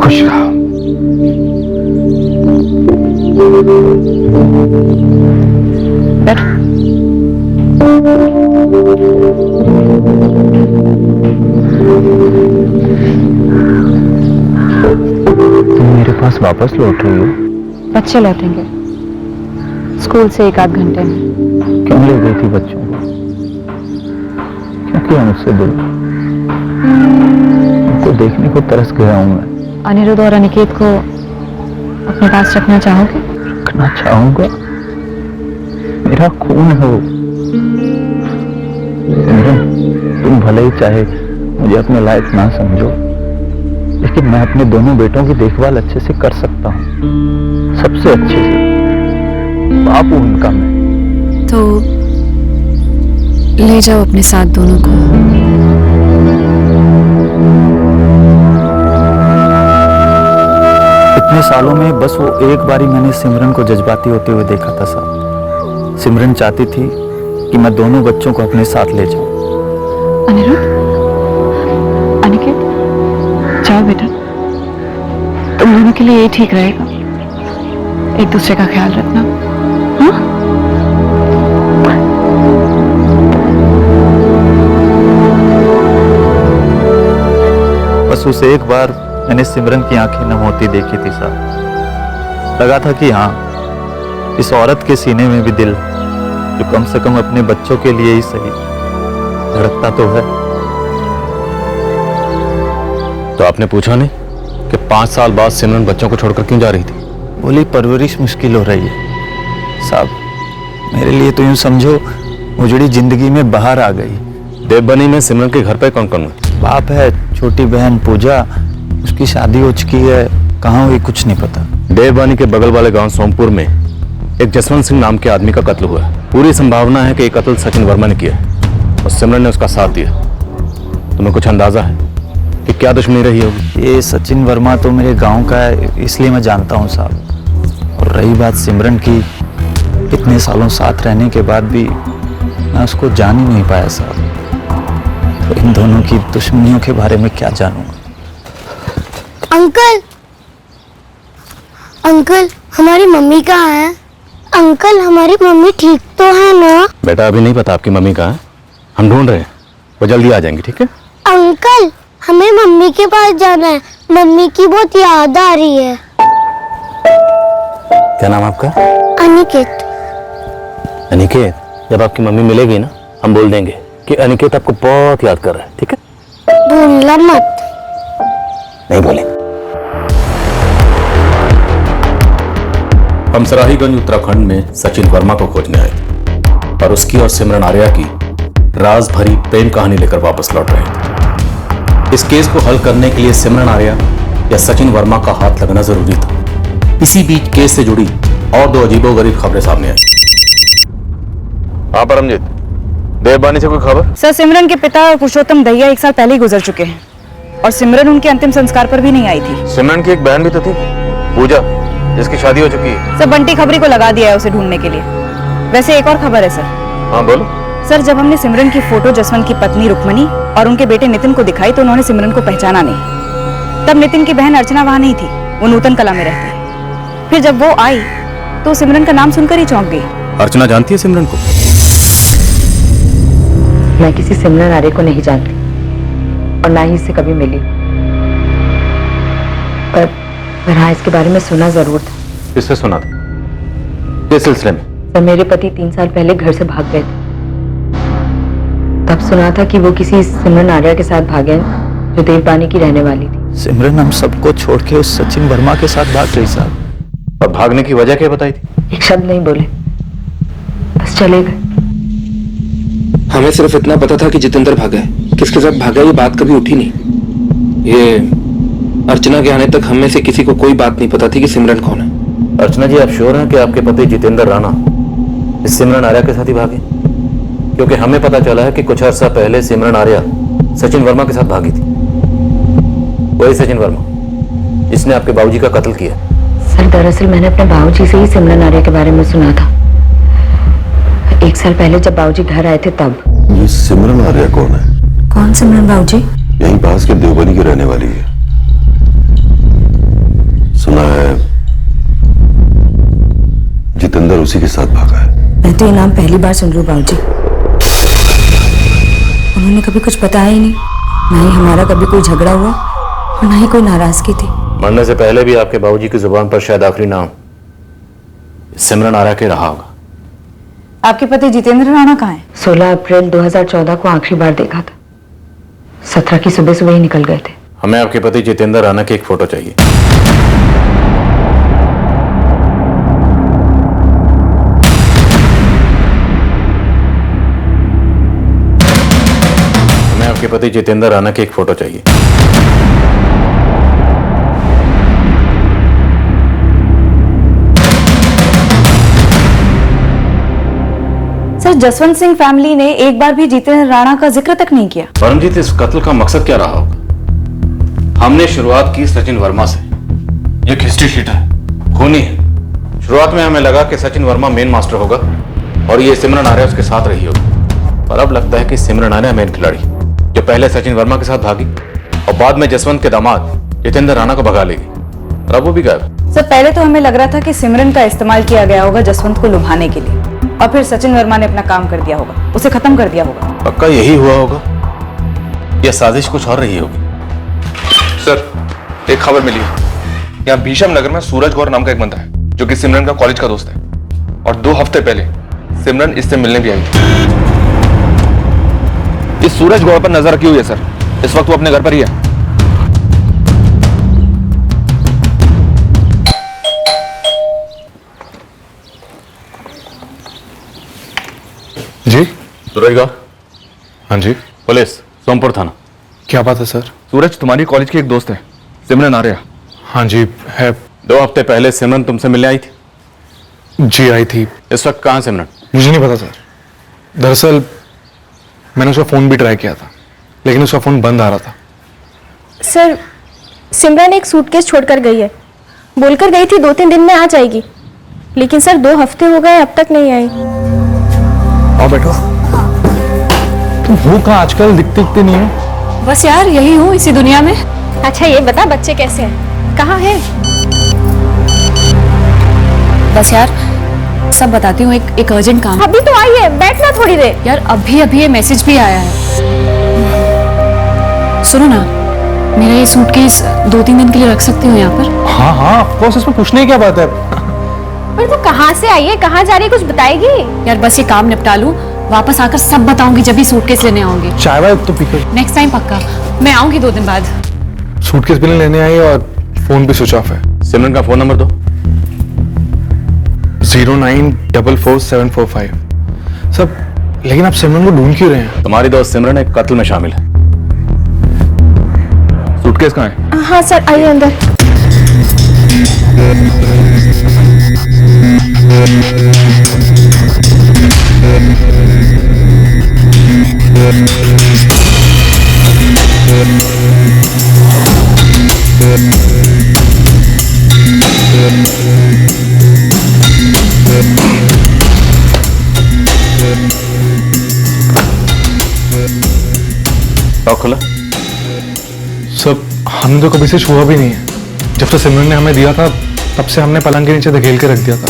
Speaker 5: खुश रहो।
Speaker 12: तुम मेरे पास वापस लौट रही हो?
Speaker 1: बच्चे लौटेंगे स्कूल से 1 आध घंटे में।
Speaker 12: क्यों ले गई थी बच्चों को?
Speaker 13: क्यों मुझसे दूर? उनको देखने को तरस गया हूं मैं।
Speaker 1: अनिरुद्ध और अनिकेत को अपने पास रखना चाहोगे?
Speaker 13: रखना चाहूंगा, मेरा खून है वो। सिमरन, तुम भले ही चाहे मुझे अपने लायक ना समझो, लेकिन मैं अपने दोनों बेटों की देखभाल अच्छे से कर सकता हूँ, सबसे अच्छे से। बाप हूं उनका मैं।
Speaker 1: तो ले जाओ अपने साथ दोनों को।
Speaker 13: इतने सालों में बस वो एक बारी मैंने सिमरन को जज्बाती होते हुए देखा था साहब। सिमरन चाहती थी कि मैं दोनों बच्चों को अपने साथ ले जाऊं।
Speaker 1: अनिरुद्ध, अनिकेत, जाओ बेटा, तुम दोनों के लिए ये ठीक रहेगा। एक दूसरे का ख्याल रखना, हाँ?
Speaker 13: बस उस एक बार मैंने सिमरन की आंखें नम होती देखी थी साहब। लगा था कि हाँ, इस औरत के सीने में भी दिल, जो कम से कम अपने बच्चों के लिए ही सही, धड़कता तो है।
Speaker 6: तो आपने पूछा नहीं कि 5 साल बाद सिमरन बच्चों को छोड़कर क्यों जा रही थी?
Speaker 13: बोली परवरिश मुश्किल हो रही है साहब। मेरे लिए तो यूं समझो उजड़ी जिंदगी में बाहर आ गई।
Speaker 6: देवबनी में सिमरन के घर पे कौन कौन है?
Speaker 13: बाप है, छोटी बहन पूजा, उसकी शादी हो चुकी है, कहाँ हुई कुछ नहीं पता।
Speaker 6: देवबनी के बगल वाले गांव सोमपुर में एक जसवंत सिंह नाम के आदमी का कत्ल हुआ है। पूरी संभावना है कि ये कत्ल सचिन वर्मा ने किया है और सिमरन ने उसका साथ दिया। तुम्हें कुछ अंदाजा है कि क्या दुश्मनी रही होगी?
Speaker 13: ये सचिन वर्मा तो मेरे गांव का है, इसलिए मैं जानता हूँ साहब। और रही बात सिमरन की, इतने सालों साथ रहने के बाद भी मैं उसको जान ही नहीं पाया साहब। तो इन दोनों की दुश्मनियों के बारे में क्या जानूंगा?
Speaker 14: अंकल, अंकल, हमारी मम्मी कहाँ है? अंकल, हमारी मम्मी ठीक तो है ना?
Speaker 6: बेटा अभी नहीं पता आपकी मम्मी कहाँ है, हम ढूंढ रहे हैं, वो जल्दी आ जाएंगी, ठीक है?
Speaker 14: अंकल, हमें मम्मी के पास जाना है, मम्मी की बहुत याद आ रही है।
Speaker 6: क्या नाम आपका?
Speaker 14: अनिकेत।
Speaker 6: अनिकेत, जब आपकी मम्मी मिलेगी ना, हम बोल देंगे कि अनिकेत आपको बहुत याद कर रहा है, ठीक है?
Speaker 14: भूलना मत।
Speaker 6: नहीं बोलेंगे। हम सराहीगंज उत्तराखंड में सचिन वर्मा को खोजने आए और उसकी और सिमरन आर्या की राज भरी प्रेम कहानी लेकर वापस लौट रहे थे। इस केस को हल करने के लिए सिमरन आर्या या सचिन वर्मा का हाथ लगना जरूरी था। इसी बीच केस से जुड़ी और 2 अजीबोगरीब खबरें सामने आई।
Speaker 4: हाँ परमजीत, देवबानी से कोई खबर?
Speaker 1: सर, सिमरन के पिता पुरुषोत्तम दहिया 1 साल पहले ही गुजर चुके हैं और सिमरन उनके अंतिम संस्कार पर भी नहीं आई थी।
Speaker 4: सिमरन की एक बहन भी तो थी, पूजा, जिसकी शादी हो चुकी है।
Speaker 1: सर, बंटी खबरी को लगा दिया है उसे ढूंढने के लिए। वैसे एक और खबर है सर।
Speaker 4: हाँ बोलो।
Speaker 1: सर, जब हमने सिमरन की फोटो जसवंत की पत्नी रुक्मणी और उनके बेटे नितिन को दिखाई तो उन्होंने सिमरन को पहचाना नहीं। तब नितिन की बहन अर्चना वहां नहीं थी, वो नूतन कला में रहती है। फिर जब वो आई तो सिमरन का नाम सुनकर ही चौंक गई।
Speaker 6: अर्चना जानती है सिमरन को?
Speaker 15: मैं किसी सिमरन आर्य को नहीं जानती और ना ही इससे कभी मिली, पर हाँ, इसके बारे में सुना जरूर था।
Speaker 6: किससे सुना था? किस सिलसिले में?
Speaker 15: सर, मेरे पति 3 साल पहले घर से भाग गए थे। तब सुना था कि वो किसी सिमरन आर्या के साथ भागे हैं जो देवबानी की रहने वाली थी।
Speaker 13: सिमरन हम सबको छोड़ के उस सचिन वर्मा के साथ भाग गई साहब।
Speaker 6: और भागने की वजह क्या बताई थी?
Speaker 15: एक शब्द नहीं बोले, बस चले गए।
Speaker 3: हमें सिर्फ इतना पता था कि जितेंद्र भागा है, किसके साथ भागा ये बात कभी उठी नहीं। ये अर्चना के आने तक हम में से किसी को कोई बात नहीं पता थी कि सिमरन कौन है।
Speaker 6: अर्चना जी, आप श्योर हैं कि आपके पति जितेंद्र राणा इस सिमरन आर्या के साथ ही भागे? क्योंकि हमें पता चला है कि कुछ अर्सा पहले सिमरन आर्या सचिन वर्मा के साथ भागी थी। वही सचिन वर्मा जिसने आपके बाबूजी का कत्ल किया।
Speaker 15: सर, दरअसल मैंने अपने बाबूजी से ही सिमरन आर्या के बारे में सुना था। 1 साल पहले जब बाबूजी घर आए थे तब।
Speaker 16: ये सिमरन आर्या कौन है?
Speaker 15: कौन सिमरन बाबूजी?
Speaker 16: यहीं पास के देवबनी की रहने वाली है। सुना है जितेंद्र उसी के साथ भागा है।
Speaker 15: मैं तो ये नाम पहली बार सुन रही हूँ बाबूजी। उन्होंने कभी कुछ बताया ही नहीं, ना ही हमारा कभी कोई झगड़ा हुआ और ना ही कोई नाराजगी थी।
Speaker 6: मरने से पहले भी आपके बाबूजी की जुबान पर शायद आखिरी नाम सिमरन आर्या के रहा होगा।
Speaker 1: आपके पति जितेंद्र राणा कहाँ हैं?
Speaker 15: 16 अप्रैल 2014 को आखिरी बार देखा था। 17 की सुबह सुबह ही निकल गए थे।
Speaker 6: हमें आपके पति जितेंद्र राणा की एक फोटो चाहिए। हमें आपके पति जितेंद्र राणा की एक फोटो चाहिए।
Speaker 1: सर, जसवंत सिंह फैमिली ने एक बार भी जितेंद्र राणा का जिक्र तक नहीं किया।
Speaker 6: परमजीत, इस कत्ल का मकसद क्या रहा होगा? हमने शुरुआत की सचिन वर्मा से। ये एक हिस्ट्री शीट है, खूनी है। शुरुआत में हमें लगा कि सचिन वर्मा मेन मास्टर होगा और ये सिमरन आर्या उसके साथ रही होगी, पर अब लगता है कि सिमरन आर्या मेन खिलाड़ी, जो पहले सचिन वर्मा के साथ भागी और बाद में जसवंत के दामाद जितेंद्र राणा को भगा लेगी और अब वो भी गायब।
Speaker 1: सर, पहले तो हमें लग रहा था कि सिमरन का इस्तेमाल किया गया होगा जसवंत को लुभाने के लिए, और फिर सचिन वर्मा ने अपना काम कर दिया होगा, उसे खत्म कर दिया होगा।
Speaker 6: पक्का यही हुआ होगा या साजिश कुछ और रही होगी?
Speaker 4: सर, एक खबर मिली है। यहाँ भीषम नगर में सूरज गौर नाम का एक बंदा है जो कि सिमरन का कॉलेज का दोस्त है, और 2 हफ्ते पहले सिमरन इससे मिलने भी आई थी। इस सूरज गौर पर नजर रखी हुई है सर। इस वक्त वो अपने घर पर ही है। जी
Speaker 6: सूरज गौर?
Speaker 4: हाँ जी।
Speaker 6: पुलिस, सोमपुर थाना।
Speaker 4: क्या बात है सर? सूरज तुम्हारी कॉलेज की एक दोस्त है, सिमरन आर्या। हाँ जी है।
Speaker 6: 2 हफ्ते पहले सिमरन तुमसे मिलने आई थी?
Speaker 4: जी आई थी।
Speaker 6: इस वक्त कहाँ सिमरन?
Speaker 4: मुझे नहीं पता सर। दरअसल मैंने उसका फोन भी ट्राई किया था, लेकिन उसका फोन बंद आ रहा था।
Speaker 17: सर, सिमरन एक सूटकेस छोड़कर गई है। बोलकर गई थी 2-3 दिन में आ जाएगी, लेकिन सर 2 हफ्ते हो गए अब तक नहीं आई।
Speaker 4: आओ बैठो। तुम हो कहाँ आजकल? दिखते नहीं हो।
Speaker 17: बस यार यही हूँ इसी दुनिया में। अच्छा ये बता, बच्चे कैसे हैं, कहाँ हैं?
Speaker 1: बस यार सब बताती हूँ, एक अर्जेंट काम।
Speaker 17: अभी तो आई है, बैठना थोड़ी देर।
Speaker 1: यार अभी अभी ये मैसेज भी आया है। सुनो ना, मेरा ये सूटकेस 2-3 दिन के लिए रख सकती हूँ यहाँ पर?
Speaker 4: हाँ हाँ ऑफ कोर्स, इसमें पूछने की क्या बात है।
Speaker 17: पर तो कहाँ से आई है, कहाँ जा रही है, कुछ बताएगी?
Speaker 1: यार बस ये काम निपटा लूं, वापस आकर सब बताऊंगी जब भी सूटकेस लेने आऊंगी।
Speaker 4: चाय वाय तो पीकर।
Speaker 1: नेक्स्ट टाइम पक्का, मैं आऊंगी 2 दिन बाद।
Speaker 4: सूटकेस भी लेने आई और फोन भी स्विच ऑफ है।
Speaker 6: सिमरन का फोन नंबर दो।
Speaker 4: 0944745। सब, लेकिन आप सिमरन को ढूंढ क्यों रहे हैं?
Speaker 6: तुम्हारी दोस्त सिमरन एक कत्ल में शामिल है।
Speaker 4: सूटकेस कहाँ है?
Speaker 17: हाँ सर, आइए अंदर।
Speaker 6: खुला?
Speaker 4: सब, हमने तो कभी से छुआ भी नहीं है। जब से सिमरन ने हमें दिया था तब से हमने पलंग के नीचे धकेल के रख दिया था।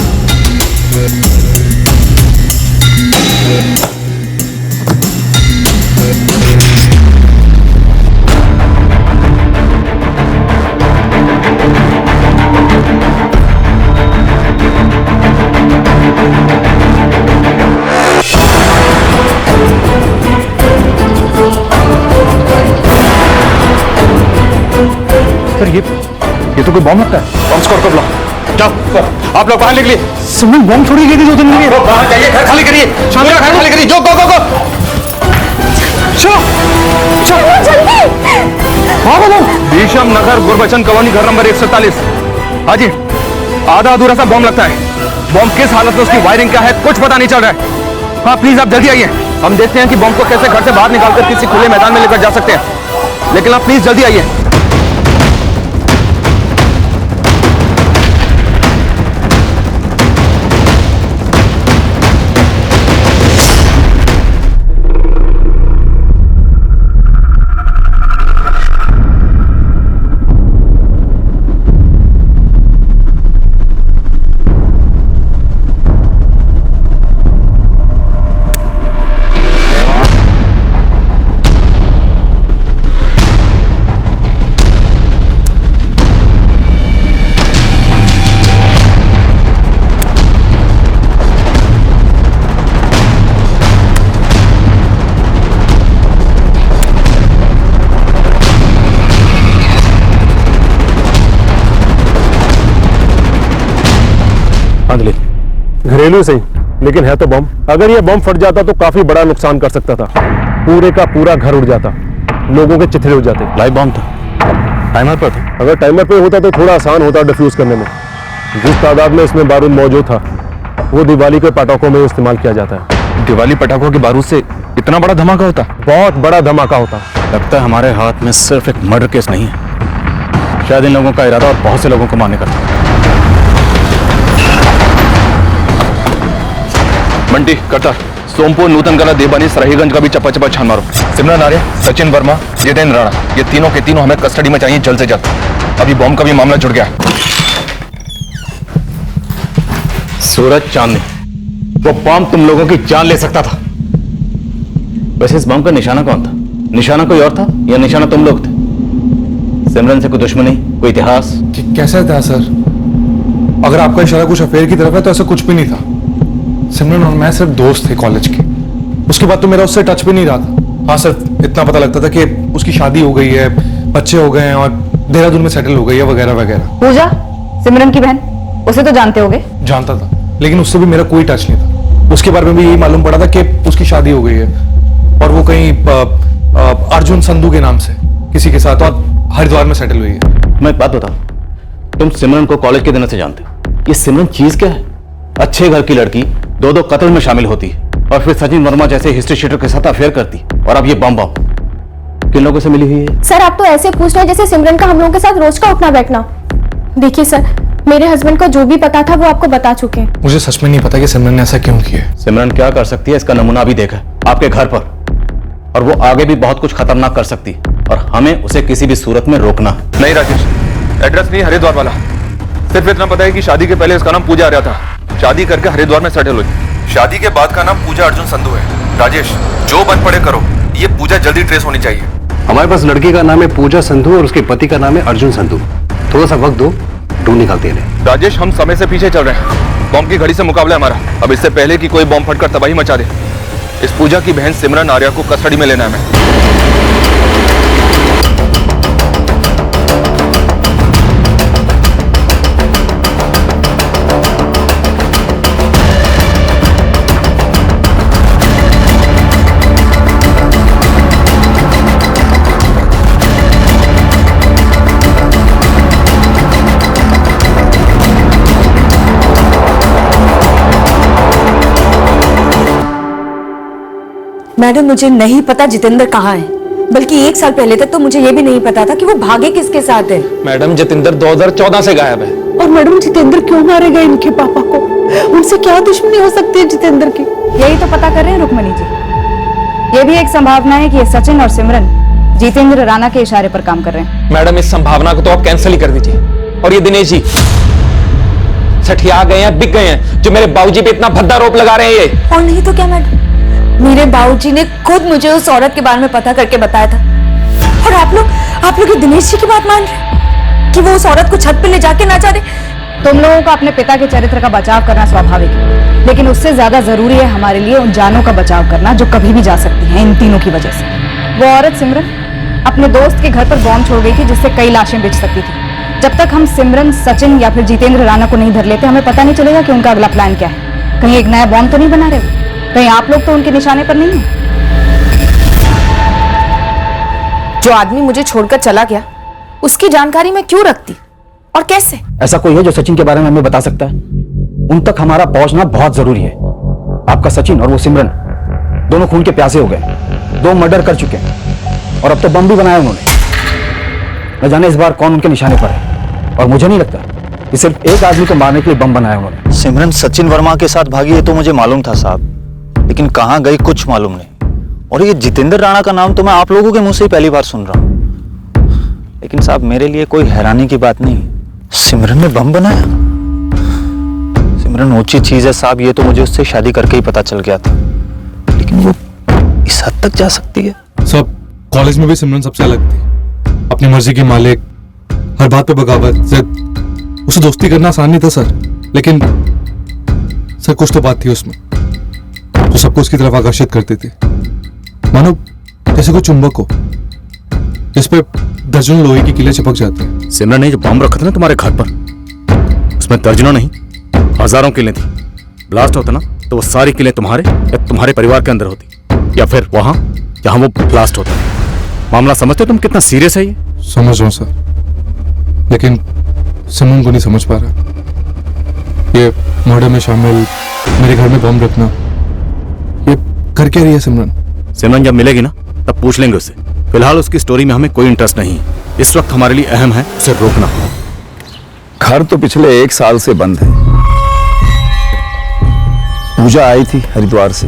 Speaker 4: सर ये तो कोई बॉम्ब लगता है। बॉम्ब स्क्वाड को बुलाओ। जाओ आप लोग बाहर निकलिए। सिमरन बॉम्ब छोड़ी गई थी 2 दिन के लिए। बाहर जाइए, घर खाली करिए। शांति घर खाली करिए। जो गो। चलो जल्दी। हाँ भीषम नगर गुरबचन कॉलोनी घर नंबर 147। हाँ जी, आधा अधूरा सा बॉम्ब लगता है। बॉम्ब किस हालत में, उसकी वायरिंग क्या है, कुछ पता नहीं चल रहा है। हाँ प्लीज आप जल्दी आइए। हम देखते हैं कि बॉम्ब को कैसे घर से बाहर निकालकर किसी खुले मैदान में लेकर जा सकते हैं, लेकिन आप प्लीज जल्दी आइए।
Speaker 3: बांध ली?
Speaker 5: घरेलू सही, लेकिन है तो बम। अगर ये बम फट जाता तो काफी बड़ा नुकसान कर सकता था। पूरे का पूरा घर उड़ जाता, लोगों के चिथड़े उड़ जाते।
Speaker 3: लाइव बम था, टाइमर पर था।
Speaker 5: अगर टाइमर पे होता तो थोड़ा आसान होता डिफ्यूज करने में। जिस तादाद में इसमें बारूद मौजूद था वो दिवाली के पटाखों में इस्तेमाल किया जाता है।
Speaker 4: दिवाली पटाखों के बारूद से इतना बड़ा धमाका होता?
Speaker 5: बहुत बड़ा धमाका होता।
Speaker 3: लगता है हमारे हाथ में सिर्फ एक मर्डर केस नहीं है, शायद इन लोगों का इरादा और बहुत से लोगों को मारने का था।
Speaker 4: बंटी, करता सोमपुर, नूतनकला, देवानी, सराहीगंज का भी चप्पा चप्पा छान मारो। सिमरन आर्य, सचिन वर्मा, जितेंद्र राणा, ये तीनों के तीनों हमें कस्टडी में चाहिए जल्द से जल्द। अभी बॉम्ब का भी मामला जुड़ गया।
Speaker 3: सूरज चांदनी, वो बॉम्ब तुम लोगों की जान ले सकता था। वैसे इस बॉम्ब का निशाना कौन था? निशाना कोई और था या निशाना तुम लोग थे? सिमरन से कोई दुश्मनी, कोई इतिहास?
Speaker 18: कैसा था सर? अगर आपका इशारा कुछ अफेयर की तरफ है तो ऐसा कुछ भी नहीं था। सिमरन और मैं सिर्फ दोस्त थे कॉलेज के, उसके बाद तो मेरा उससे टच भी नहीं रहा था। हाँ सर, इतना पता लगता था कि उसकी शादी हो गई है, बच्चे हो गए हैं और देहरादून में सेटल हो गई है वगैरह वगैरह।
Speaker 1: पूजा, सिमरन की बहन, उसे तो जानते होगे?
Speaker 18: जानता था, लेकिन उससे भी मेरा कोई टच नहीं था। उसके बारे में भी यही मालूम पड़ा था कि उसकी शादी हो गई है और वो कहीं अर्जुन संधू के नाम से किसी के साथ और हरिद्वार में सेटल हुई है।
Speaker 3: मैं एक बात बताऊं, तुम सिमरन को कॉलेज के दिनों से जानते हो। ये सिमरन चीज क्या है? अच्छे घर की लड़की दो कत्ल में शामिल होती है और फिर सचिन वर्मा जैसे हिस्ट्री शीटर के साथ अफेयर करती, और अब ये बम किन लोगों से मिली हुई है?
Speaker 17: सर आप तो ऐसे पूछ रहे हैं जैसे सिमरन का हम लोगों के साथ रोज का उठना बैठना। देखिए सर, मेरे हस्बैंड को जो भी पता था वो आपको बता चुके हैं।
Speaker 18: मुझे सच में नहीं पता कि सिमरन ने ऐसा क्यों किया।
Speaker 3: सिमरन क्या कर सकती है इसका नमूना भी देखा आपके घर पर, और वो आगे भी बहुत कुछ खतरनाक कर सकती है और हमें उसे किसी भी सूरत में रोकना है।
Speaker 4: नहीं राजेश, एड्रेस नहीं हरिद्वार वाला। सिर्फ इतना पता है कि शादी के पहले इसका नाम पूजा आर्या था, शादी करके हरिद्वार में सेटल हुई। शादी के बाद का नाम पूजा अर्जुन संधू है। राजेश, जो बन पड़े करो, ये पूजा जल्दी ट्रेस होनी चाहिए।
Speaker 11: हमारे पास लड़की का नाम है पूजा संधू और उसके पति का नाम है अर्जुन संधू। थोड़ा सा वक्त दो, ढूंढ निकालते हैं।
Speaker 4: राजेश, हम समय से पीछे चल रहे हैं। बॉम्ब की घड़ी से मुकाबला है हमारा। अब इससे पहले कि कोई बॉम्ब फटकर तबाही मचा दे, इस पूजा की बहन सिमरन आर्या को कस्टडी में लेना है हमें।
Speaker 15: मैडम, मुझे नहीं पता जितेंद्र कहाँ है, बल्कि एक साल पहले तक तो मुझे ये भी नहीं पता था कि वो भागे किसके साथ है।
Speaker 3: मैडम, जितेंद्र 2014 से गायब है।
Speaker 2: और मैडम, जितेंद्र क्यों मारेगा इनके पापा को? उनसे क्या दुश्मनी हो सकती है जितेंद्र की?
Speaker 1: यही तो पता कर रहे हैं रुक्मणी जी। ये भी एक संभावना है कि ये सचिन और सिमरन जितेंद्र राणा के इशारे पर काम कर रहे हैं।
Speaker 3: मैडम, इस संभावना को तो आप कैंसिल ही कर दीजिए। और ये दिनेश जी सठिया गए हैं, बिक गए हैं, जो मेरे बाबूजी पे इतना भद्दा आरोप लगा रहे हैं ये।
Speaker 15: और नहीं तो क्या मैडम, मेरे बाबूजी ने खुद मुझे उस औरत के बारे में पता करके बताया था। और आप लोग ये दिनेश जी की बात मान रहे कि वो उस औरत को छत पे ले जाके ना जा रहे।
Speaker 1: तुम लोगों को अपने पिता के चरित्र का बचाव करना स्वाभाविक है, लेकिन उससे ज्यादा जरूरी है हमारे लिए उन जानों का बचाव करना जो कभी भी जा सकती हैं इन तीनों की वजह से। वो औरत सिमरन अपने दोस्त के घर पर बॉम्ब छोड़ गई थी जिससे कई लाशें बिछ सकती थी। जब तक हम सिमरन, सचिन या फिर जितेंद्र राणा को नहीं धर लेते, हमें पता नहीं चलेगा कि उनका अगला प्लान क्या है। कहीं एक नया बॉम्ब तो नहीं बना रहे? कहीं आप लोग तो उनके निशाने पर नहीं है?
Speaker 7: जो आदमी मुझे छोड़कर चला गया उसकी जानकारी मैं क्यों रखती और कैसे?
Speaker 8: ऐसा कोई है जो सचिन के बारे में हमें बता सकता है? उन तक हमारा पहुंचना बहुत जरूरी है। आपका सचिन और वो सिमरन दोनों खून के प्यासे हो गए, 2 मर्डर कर चुके हैं और अब तो बम भी बनाया उन्होंने। न जाने इस बार कौन उनके निशाने पर है, और मुझे नहीं लगता कि सिर्फ एक आदमी को मारने के लिए बम बनाया उन्होंने।
Speaker 13: सिमरन सचिन वर्मा के साथ भागी है तो मुझे मालूम था साहब, लेकिन कहां गई कुछ मालूम नहीं। और ये जितेंद्र राणा का नाम तो मैं आप लोगों के मुंह से ही पहली बार सुन रहा हूं। लेकिन साहब, मेरे लिए कोई हैरानी की बात नहीं। सिमरन ने बम बनाया? सिमरन ऊंची चीज है साहब, ये तो मुझे उससे शादी करके ही पता चल गया था, लेकिन वो इस हद तक जा सकती है?
Speaker 18: सब कॉलेज में भी सिमरन सबसे अलग थी, अपनी मर्जी की मालिक, हर बात पे बगावत, जिद। उसे दोस्ती करना आसान नहीं था सर, लेकिन सर कुछ तो बात थी उसमें जो सबको उसकी तरफ आकर्षित करती थी। मानो जैसे कोई चुंबक हो जिस पे दर्जनों लोहे की कीलें चिपक जाते हैं।
Speaker 3: सिमरन ने जो बम रखा था ना तुम्हारे घर पर, उसमें दर्जनों नहीं
Speaker 6: हजारों किलें थी। ब्लास्ट होता ना तो वो सारी किलें तुम्हारे या तुम्हारे परिवार के अंदर होती, या फिर वहां जहां वो ब्लास्ट होता। मामला समझते हो तुम कितना सीरियस है ये?
Speaker 18: समझ रहा हूं सर, लेकिन सिमरन को नहीं समझ पा रहा। ये मर्डर में शामिल, मेरे घर में बम रखना, ये कर क्या रही है सिमरन?
Speaker 6: सिमरन जब मिलेगी ना तब पूछ लेंगे उससे। फिलहाल उसकी स्टोरी में हमें कोई इंटरेस्ट नहीं है। इस वक्त हमारे लिए अहम है उसे रोकना।
Speaker 8: घर तो पिछले 1 साल से बंद है। पूजा आई थी हरिद्वार से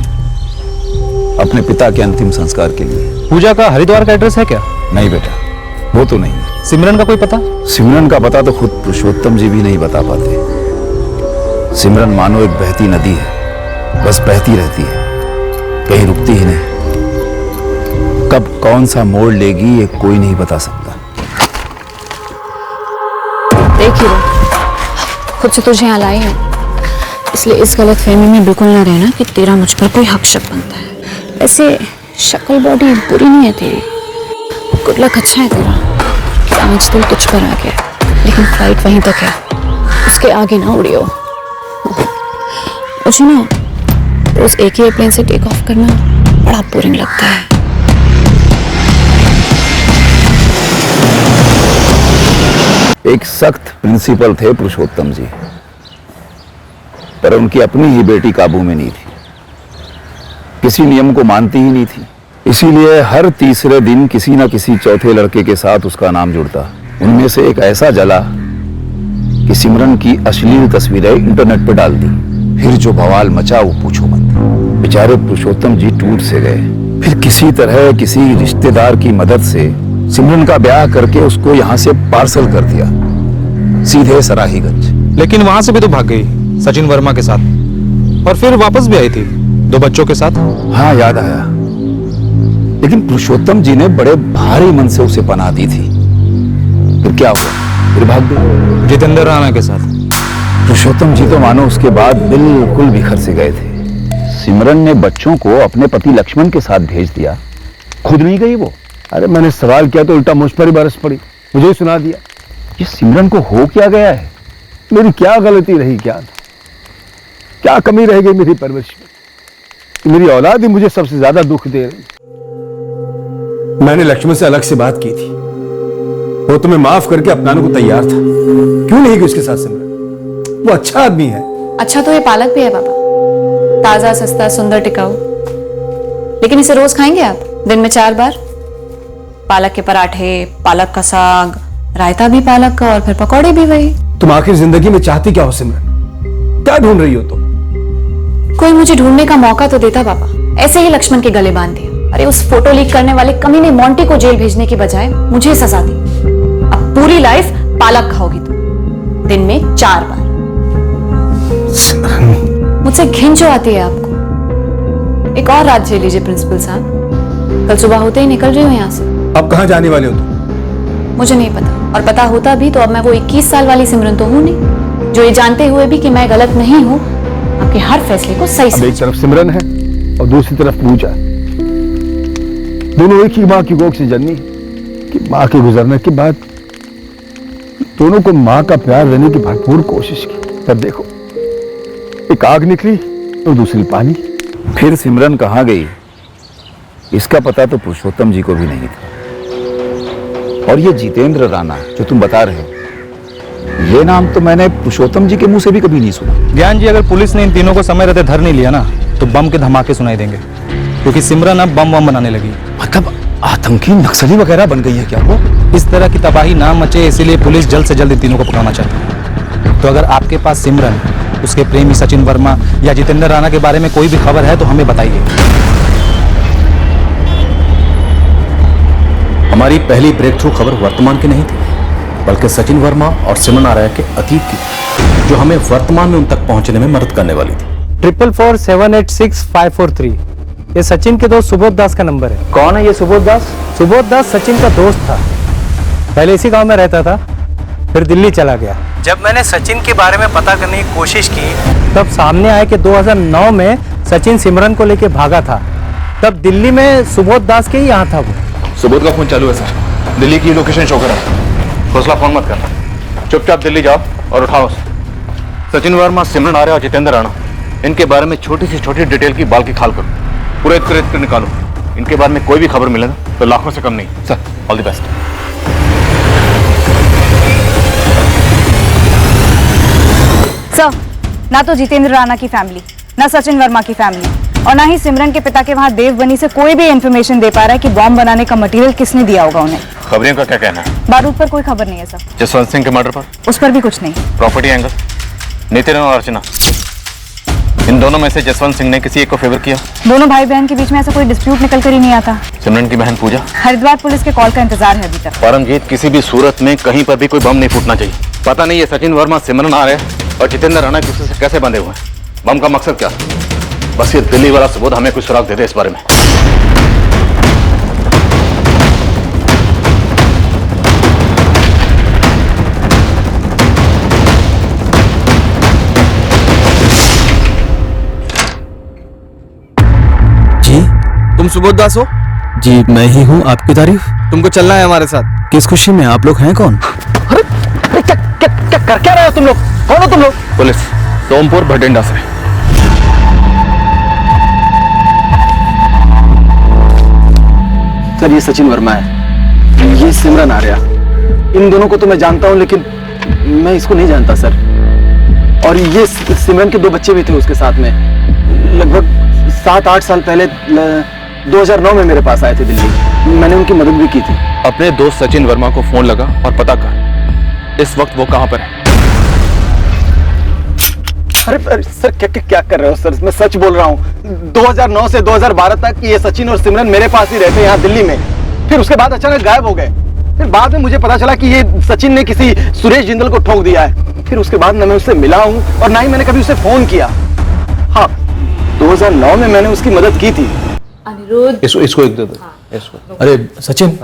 Speaker 8: अपने पिता के अंतिम संस्कार के लिए।
Speaker 3: पूजा का हरिद्वार का एड्रेस है क्या?
Speaker 8: नहीं बेटा, वो तो नहीं।
Speaker 3: सिमरन का कोई पता?
Speaker 8: सिमरन का पता तो खुद पुरुषोत्तम जी भी नहीं बता पाते। सिमरन मानो एक बहती नदी है, बस बहती रहती है, कहीं रुकती ही नहीं। कब कौन सा मोड़ लेगी ये कोई नहीं बता सकता।
Speaker 1: देख हीरो, खुद से तुझे यहाँ लाई है, इसलिए इस गलत फहमी में बिल्कुल ना रहना कि तेरा मुझ पर कोई हक शक बनता है। ऐसे शक्ल बॉडी बुरी नहीं है तेरी, गुड लक अच्छा है तेरा। आज दिल तुझ पर आ गया, लेकिन फ्लाइट वहीं तक है, उसके आगे ना उड़ियो। मुझे ना रोज एक ही एयरप्लेन से टेक ऑफ करना बड़ा बोरिंग लगता है।
Speaker 8: एक सख्त प्रिंसिपल थे पुरुषोत्तम जी, पर उनकी अपनी ही बेटी काबू में नहीं थी, किसी नियम को मानती ही नहीं थी। इसीलिए हर तीसरे दिन किसी न किसी चौथे लड़के के साथ उसका नाम जुड़ता। उनमें से एक ऐसा जला कि सिमरन की अश्लील तस्वीरें इंटरनेट पर डाल दी। फिर जो बवाल मचा वो पूछो मत। बेचारे पुरुषोत्तम जी टूट से गए। फिर किसी तरह किसी रिश्तेदार की मदद से सिमरन का ब्याह करके उसको यहाँ से पार्सल कर दिया, सीधे सराहीगंज।
Speaker 3: लेकिन वहां से भी तो भाग गई सचिन वर्मा के साथ, और फिर वापस भी आई थी 2 बच्चों के साथ।
Speaker 8: हाँ याद आया, लेकिन पुरुषोत्तम जी ने बड़े भारी मन से उसे पनाह दी थी। फिर क्या हुआ? फिर भाग गई
Speaker 3: जितेंद्र राणा के साथ।
Speaker 8: पुरुषोत्तम जी तो मानो उसके बाद बिल्कुल बिखर से गए थे। सिमरन ने बच्चों को अपने पति लक्ष्मण के साथ भेज दिया, खुद नहीं गई वो।
Speaker 5: अरे मैंने सवाल किया तो उल्टा मुझ पर ही बरस पड़ी, मुझे ही सुना दिया।
Speaker 8: ये सिमरन को हो क्या गया है?
Speaker 5: मेरी क्या गलती रही, क्या कमी रह गई मेरी परवरिश में? मेरी औलाद ही मुझे सबसे ज्यादा दुख दे रही। मैंने लक्ष्मण से अलग से बात की थी, वो तुम्हें माफ करके अपनाने को तैयार था। क्यों नहीं गई उसके साथ सिमरन? वो अच्छा आदमी है।
Speaker 1: अच्छा तो ये पालक भी है बाबा, ताजा सस्ता सुंदर टिकाऊ। लेकिन इसे रोज खाएंगे आप? दिन में 4 बार? पालक के पराठे, पालक का साग, रायता भी पालक का, और फिर पकौड़े भी वही।
Speaker 5: तुम आखिर जिंदगी में चाहती क्या हो सिमरन? क्या ढूंढ रही हो तुम?
Speaker 1: कोई मुझे ढूंढने का मौका तो देता बाबा, ऐसे ही लक्ष्मण के गले बांध दिया। अरे उस फोटो लीक करने वाले कमीने मोंटी को जेल भेजने की बजाय मुझे सजा दी। अब पूरी लाइफ पालक खाओगी तुम, दिन में 4 बार। मुझसे घिन जो आती है आपको। एक और रात झेल लीजिए प्रिंसिपल साहब, कल सुबह होते ही निकल रही हूँ यहाँ से।
Speaker 5: अब कहाँ जाने वाले हो तुम?
Speaker 1: मुझे नहीं पता, और पता होता भी तो अब मैं वो 21 साल वाली सिमरन तो हूँ नहीं, जो ये जानते हुए भी कि मैं गलत नहीं हूँ आपके हर फैसले को सही
Speaker 5: अब एक तरफ सिमरन है और दूसरी तरफ पूजा। दोनों एक ही माँ की गोद से जन्मी कि माँ के गुजरने के बाद दोनों को माँ का प्यार देने की भरपूर कोशिश की। तब देखो, एक आग निकली और दूसरी पानी।
Speaker 8: फिर सिमरन कहाँ गई इसका पता तो पुरुषोत्तम जी को भी नहीं था। और ये जितेंद्र राणा जो तुम बता रहे हो, ये नाम तो मैंने पुरुषोत्तम जी के मुंह से भी कभी नहीं सुना।
Speaker 3: ज्ञान जी, अगर पुलिस ने इन तीनों को समय रहते धर नहीं लिया ना तो बम के धमाके सुनाई देंगे, क्योंकि सिमरन अब बम बनाने लगी।
Speaker 8: मतलब आतंकी नक्सली वगैरह बन गई है क्या वो?
Speaker 3: इस तरह की तबाही ना मचे, इसीलिए पुलिस जल्द से जल्द इन तीनों को पकड़ना चाहती है। तो अगर आपके पास सिमरन, उसके प्रेमी सचिन वर्मा या जितेंद्र राणा के बारे में कोई भी खबर है तो हमें बताइए।
Speaker 6: हमारी पहली ब्रेक थ्रू खबर वर्तमान की नहीं थी, बल्कि सचिन वर्मा और सिमरन आर्या के अतीत की, जो हमें वर्तमान में उन तक पहुंचने में मदद करने वाली थी।
Speaker 10: 444786543 ये सचिन के दोस्त सुबोध दास का नंबर है।
Speaker 8: कौन है ये सुबोध दास?
Speaker 10: सुबोध दास सचिन का दोस्त था, पहले इसी गांव में रहता था, फिर दिल्ली चला गया। जब मैंने सचिन के बारे में पता करने की कोशिश की तब सामने आया कि 2009 में सचिन सिमरन को लेकर भागा था। तब दिल्ली में सुबोध दास के ही यहाँ था वो।
Speaker 4: सुबोध का फोन चालू है सर, दिल्ली की लोकेशन शो कर रहा है। हौसला फोन मत करना, चुपचाप दिल्ली जाओ और उठाओ उसे।
Speaker 6: सचिन वर्मा, सिमरन आर्या और जितेंद्र राणा, इनके बारे में छोटी से छोटी डिटेल की बाल की खाल करो, पूरे कर निकालो। इनके बारे में कोई भी खबर मिले ना तो लाखों से कम नहीं। Sir, all the best.
Speaker 1: Sir, ना तो जितेंद्र राणा की फैमिली, ना सचिन वर्मा की फैमिली और ना ही सिमरन के पिता के वहां देवबनी से कोई भी इंफॉर्मेशन दे पा रहा है कि बॉम्ब बनाने का मटेरियल किसने दिया होगा उन्हें।
Speaker 6: खबरियों का क्या कहना है?
Speaker 1: बारूद पर कोई खबर नहीं है सर।
Speaker 6: जसवंत सिंह के मर्डर पर?
Speaker 1: उस पर भी कुछ नहीं।
Speaker 6: प्रॉपर्टी एंगल, नितिन और अर्चना, इन दोनों में से जसवंत सिंह ने किसी एक को फेवर किया?
Speaker 1: दोनों भाई बहन के बीच में ऐसा कोई डिस्प्यूट निकल कर ही नहीं आता।
Speaker 6: सिमरन की बहन पूजा?
Speaker 1: हरिद्वार पुलिस के कॉल का इंतजार है अभी तक।
Speaker 6: परमजीत, किसी भी सूरत में कहीं पर भी कोई बम नहीं फूटना चाहिए। पता नहीं ये सचिन वर्मा, सिमरन आर्या और जितेंद्र राणा किसी से कैसे बंधे हुए हैं। बम का मकसद क्या? बस ये दिल्ली वाला सबूत हमें कुछ सुराग दे दे इस बारे में।
Speaker 19: जी, तुम सुबोध दास हो? जी मैं ही हूँ। आपकी तारीफ? तुमको चलना है हमारे साथ। किस खुशी में? आप लोग हैं कौन?
Speaker 4: अरे क्या कर क्या रहे हो तुम लोग? कौन हो तुम लोग? पुलिस, सोमपुर भटिंडा से।
Speaker 8: सर, ये सचिन वर्मा है, ये सिमरन आर्या। इन दोनों को तो मैं जानता हूँ, लेकिन मैं इसको नहीं जानता सर। और ये सिमरन के 2 बच्चे भी थे उसके साथ में। लगभग 7-8 साल पहले 2009 में मेरे पास आए थे दिल्ली। मैंने उनकी मदद भी की थी।
Speaker 4: अपने दोस्त सचिन वर्मा को फोन लगा और पता कर इस वक्त वो कहां पर है।
Speaker 8: अरे सर, क्या कर रहे हो सर? मैं सच बोल रहा हूँ। 2009 से 2012 तक ये सचिन और सिमरन मेरे पास ही रहते यहाँ दिल्ली में। फिर उसके बाद अचानक गायब हो गए। फिर बाद में मुझे पता चला कि ये सचिन ने किसी सुरेश जिंदल को ठोक दिया है। फिर उसके बाद ना मैं उससे मिला हूँ और ना ही मैंने कभी उसे फोन किया। हाँ, 2009 में मैंने उसकी मदद की थी।
Speaker 15: अनिरुद्ध,
Speaker 19: इसको एक दे दो। इसको। अरे सचिन,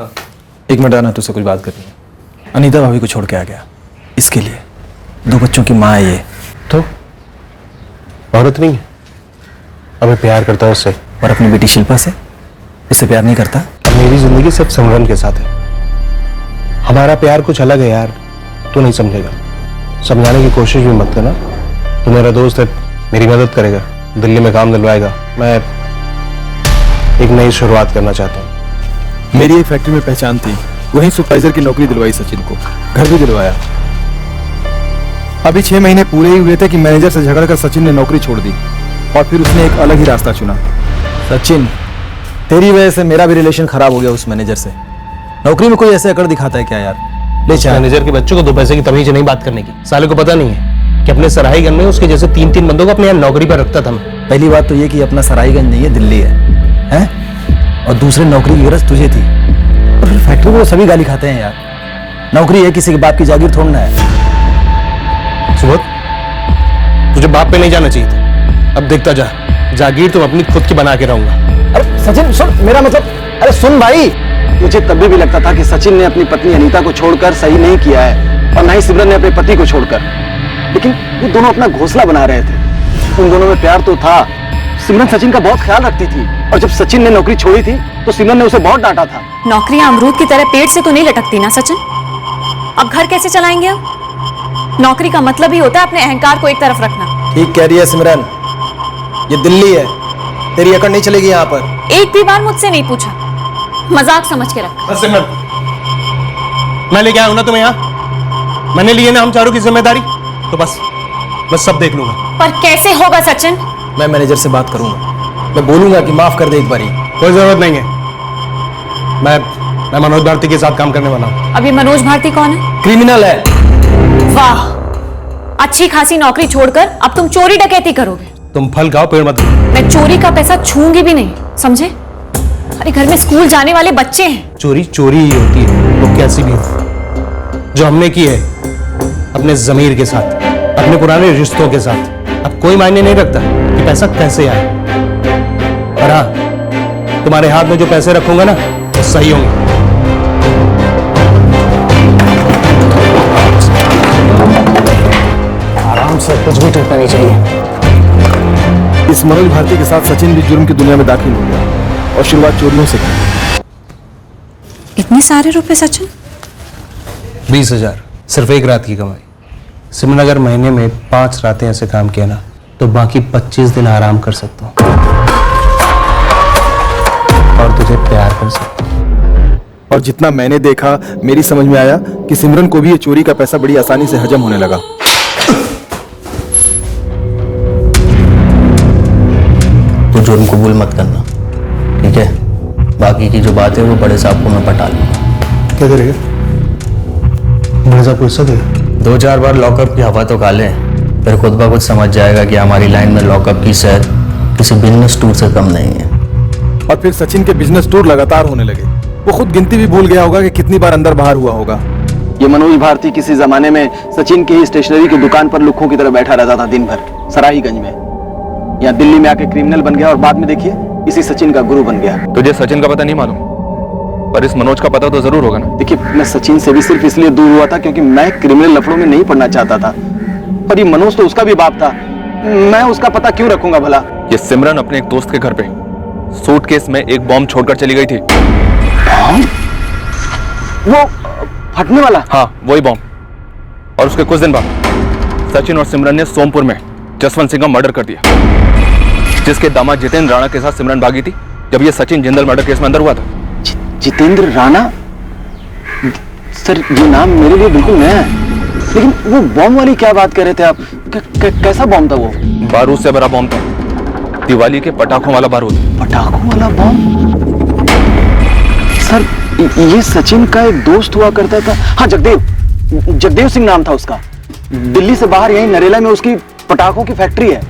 Speaker 19: एक मिनट आना, तुझसे कुछ बात करनी है। अनीता भाभी को छोड़ के आ गया, इसके लिए 2 बच्चों की माँ है ये।
Speaker 5: तो औरत नहीं है? अबे प्यार करता है उससे।
Speaker 19: और अपनी बेटी शिल्पा से? उससे प्यार नहीं करता?
Speaker 5: अब मेरी जिंदगी सिर्फ सिमरन के साथ है। हमारा प्यार कुछ अलग है यार, तू नहीं समझेगा। समझाने की कोशिश भी मत करना। तू मेरा दोस्त है, मेरी मदद करेगा, दिल्ली में काम दिलवाएगा। मैं एक नई शुरुआत करना चाहता हूँ।
Speaker 19: मेरी एक फैक्ट्री में पहचान थी, वहीं सुपरवाइजर की नौकरी दिलवाई सचिन को, घर भी दिलवाया। अभी 6 महीने पूरे ही हुए थे कि मैनेजर से झगड़कर सचिन ने नौकरी छोड़ दी और फिर उसने एक अलग ही रास्ता चुना। सचिन, तेरी वजह से मेरा भी रिलेशन खराब हो गया उस मैनेजर से। नौकरी में कोई ऐसे अकड़ दिखाता है क्या यार? ले चल।
Speaker 5: मैनेजर के बच्चों को 2 पैसे की तमीज नहीं बात करने की। साले को पता नहीं है कि अपने सराहीगंज में उसके जैसे 3-3 बंदों को अपने यहाँ नौकरी पर रखता था मैं।
Speaker 19: पहली बात तो ये कि अपना सराहीगंज नहीं है, दिल्ली है? और दूसरे नौकरी की गरज तुझे थी, और फिर फैक्ट्री में सभी गाली खाते हैं यार। नौकरी है, किसी के बाप की जागीर थोड़ना है।
Speaker 5: सुबोध, तुझे बाप पे नहीं जाना चाहिए था। अब देखता जा, जागीर तुम अपनी खुद की बना के रहूंगा।
Speaker 8: अरे सचिन सुन, मेरा मतलब, अरे सुन भाई, मुझे तब भी लगता था कि सचिन ने अपनी पत्नी अनीता को छोड़कर सही नहीं किया है और ना ही सिमरन ने अपने पति को छोड़कर। लेकिन ये दोनों अपना घोंसला बना रहे थे। उन दोनों में प्यार तो था। सिमरन सचिन का बहुत ख्याल रखती थी और जब सचिन ने नौकरी छोड़ी थी तो सिमरन ने उसे बहुत डांटा था।
Speaker 15: नौकरियां अमरूद की तरह पेट से तो नहीं लटकती ना सचिन। अब घर कैसे चलाएंगे हम? नौकरी का मतलब ही होता है अपने अहंकार को एक तरफ रखना।
Speaker 19: ठीक कह रही है सिमरन, ये दिल्ली है, तेरी अकड़ नहीं चलेगी यहाँ पर।
Speaker 15: एक भी बार मुझसे नहीं पूछा, मजाक समझ के रखा।
Speaker 5: सिमरन, मैं लेके आया हूं ना तुम्हें यहाँ, मैंने लिए ना हम चारों की जिम्मेदारी, तो बस सब देख लूंगा।
Speaker 15: पर कैसे होगा सचिन?
Speaker 19: मैं मैनेजर से बात करूंगा, मैं बोलूंगा कि माफ कर दे एक बारी।
Speaker 5: कोई जरूरत नहीं है, मैं मनोज भारती के साथ काम करने वाला हूँ।
Speaker 15: अब ये मनोज भारती कौन है?
Speaker 19: क्रिमिनल है।
Speaker 15: वाह, अच्छी खासी नौकरी छोड़कर अब तुम चोरी डकैती करोगे।
Speaker 5: तुम फल खाओ, पेड़ मत।
Speaker 15: मैं चोरी का पैसा छूंगी भी नहीं, समझे? अरे घर में स्कूल जाने वाले बच्चे हैं।
Speaker 5: चोरी चोरी ही होती है, तो कैसी भी हो। जो हमने की है अपने जमीर के साथ, अपने पुराने रिश्तों के साथ, अब कोई मायने नहीं रखता कि पैसा कैसे आए। और हाँ, तुम्हारे हाथ में जो पैसे रखूंगा ना, वो सही होंगे।
Speaker 19: आराम से, कुछ भी टूटना नहीं चाहिए। इस मनोज भारती के साथ सचिन भी जुर्म की दुनिया में दाखिल हो गया और शुरुआत चोरियों से की।
Speaker 15: इतने सारे रुपए सचिन?
Speaker 5: 20,000 सिर्फ एक रात की कमाई।
Speaker 10: सिमरन, अगर महीने में 5 रातें ऐसे काम किया ना तो बाकी 25 दिन आराम कर सकता हूँ और तुझे प्यार कर सकता हूँ।
Speaker 19: और जितना मैंने देखा मेरी समझ में आया कि सिमरन को भी ये चोरी का पैसा बड़ी आसानी से हजम होने लगा।
Speaker 12: तो जुर्म कबूल मत करना, ठीक है? बाकी की जो बात है वो बड़े साहब को मैं पटा लूंगा।
Speaker 10: क्या करेगा? बड़े साहब को दे
Speaker 12: 2-4 बार लॉकअप की हवा तो खा ले, फिर खुद ब खुद समझ जाएगा कि हमारी लाइन में लॉकअप की सैर किसी बिजनेस टूर से कम नहीं है।
Speaker 19: और फिर सचिन के बिजनेस टूर लगातार होने लगे। वो खुद गिनती भी भूल गया होगा कि कितनी बार अंदर बाहर हुआ होगा।
Speaker 8: ये मनोज भारती किसी जमाने में सचिन की ही स्टेशनरी की दुकान पर लुक्खों की तरह बैठा रहता था दिन भर सराहीगंज में। यहाँ दिल्ली में आके क्रिमिनल बन गया और बाद में देखिए इसी सचिन का गुरु बन गया।
Speaker 4: तुझे सचिन का पता नहीं मालूम, पर इस मनोज का पता तो जरूर होगा ना।
Speaker 8: देखिए, मैं सचिन से भी सिर्फ इसलिए दूर हुआ था क्योंकि मैं क्रिमिनल लफड़ों में नहीं पड़ना चाहता था। पर ये मनोज तो उसका भी बाप था, मैं उसका पता क्यों रखूंगा भला?
Speaker 4: ये सिमरन अपने एक दोस्त के घर पे सूटकेस में एक बॉम्ब छोड़कर चली गई थी।
Speaker 8: वो फटने वाला?
Speaker 4: हाँ, वही बॉम्ब। और उसके कुछ दिन बाद सचिन और सिमरन ने सोमपुर में जसवंत सिंह का मर्डर कर दिया, जिसके दामाद जितेंद्र राणा के साथ सिमरन भागी थी जब ये सचिन जिंदल मर्डर केस में अंदर हुआ था।
Speaker 8: जितेंद्र राणा? सर, ये नाम मेरे लिए बिल्कुल नया है। लेकिन वो बॉम्ब वाली क्या बात कर रहे थे आप? कैसा बॉम्ब था वो?
Speaker 4: बारूद से भरा बॉम्ब था, दिवाली के पटाखों वाला बारूद।
Speaker 8: पटाखों वाला बॉम्ब? सर, ये सचिन का एक दोस्त हुआ करता था। हाँ, जगदेव सिंह नाम था उसका। दिल्ली से बाहर यहीं नरेला में उसकी पटाखों की फैक्ट्री है।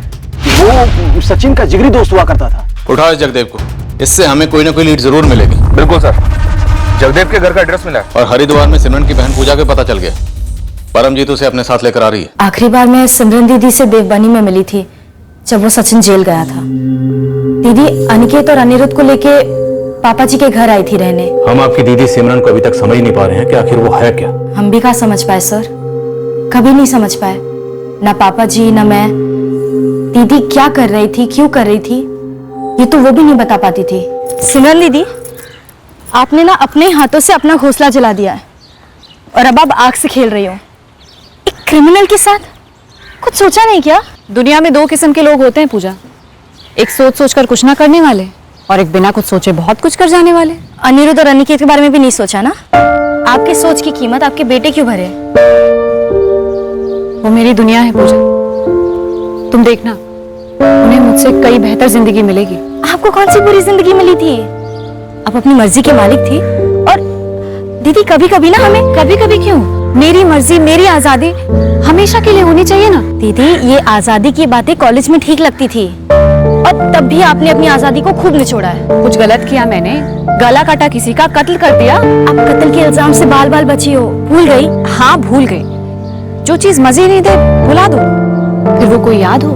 Speaker 8: वो सचिन का जिगरी दोस्त हुआ करता था।
Speaker 3: उठाओ जगदेव को, इससे हमें कोई ना कोई लीड जरूर मिलेगी।
Speaker 4: बिल्कुल सर, जगदेव के घर का एड्रेस मिला है।
Speaker 3: और हरिद्वार में सिमरन की बहन पूजा के पता चल गया। परमजीत उसे अपने साथ लेकर आ रही है।
Speaker 15: आखिरी बार मैं सिमरन दीदी से देवबनी में मिली थी जब वो सचिन जेल गया था। दीदी अनिकेत और अनिरुद्ध को लेके पापा जी के घर आई थी रहने।
Speaker 6: हम आपकी दीदी सिमरन को अभी तक समझ नहीं पा रहे हैं कि आखिर वो है क्या।
Speaker 15: हम भी कहाँ समझ पाए सर, कभी नहीं समझ पाए, ना पापा जी ना मैं। दीदी क्या कर रही थी, क्यों कर रही थी, ये तो वो भी नहीं बता पाती थी।
Speaker 17: सिमरन दीदी, आपने ना अपने हाथों से अपना घोंसला जला दिया है और अब आप आग से खेल रही हो एक क्रिमिनल के साथ। कुछ सोचा नहीं क्या?
Speaker 1: दुनिया में 2 किस्म के लोग होते हैं पूजा, एक सोच सोच कर कुछ ना करने वाले और एक बिना कुछ सोचे बहुत कुछ कर जाने वाले।
Speaker 17: अनिरुद्ध और अनिकेत के बारे में भी नहीं सोचा ना? आपके सोच की कीमत आपके बेटे क्यों भरे?
Speaker 1: वो मेरी दुनिया है पूजा, तुम देखना उन्हें मुझसे कई बेहतर जिंदगी मिलेगी।
Speaker 17: आपको कौन सी बुरी जिंदगी मिली थी? आप अपनी मर्जी के मालिक थी। और दीदी कभी कभी ना हमें, कभी कभी क्यों, मेरी मर्जी मेरी आजादी हमेशा के लिए होनी चाहिए ना। दीदी ये आजादी की बातें कॉलेज में ठीक लगती थी और तब भी आपने अपनी आजादी को खूब निचोड़ा है।
Speaker 1: कुछ गलत किया मैंने? गला काटा, किसी का कत्ल कर दिया?
Speaker 17: आप कत्ल के इल्जाम से बाल बाल बची हो, भूल गई?
Speaker 1: हाँ भूल गई। जो चीज मजे नहीं दे भुला दो, फिर वो कोई याद हो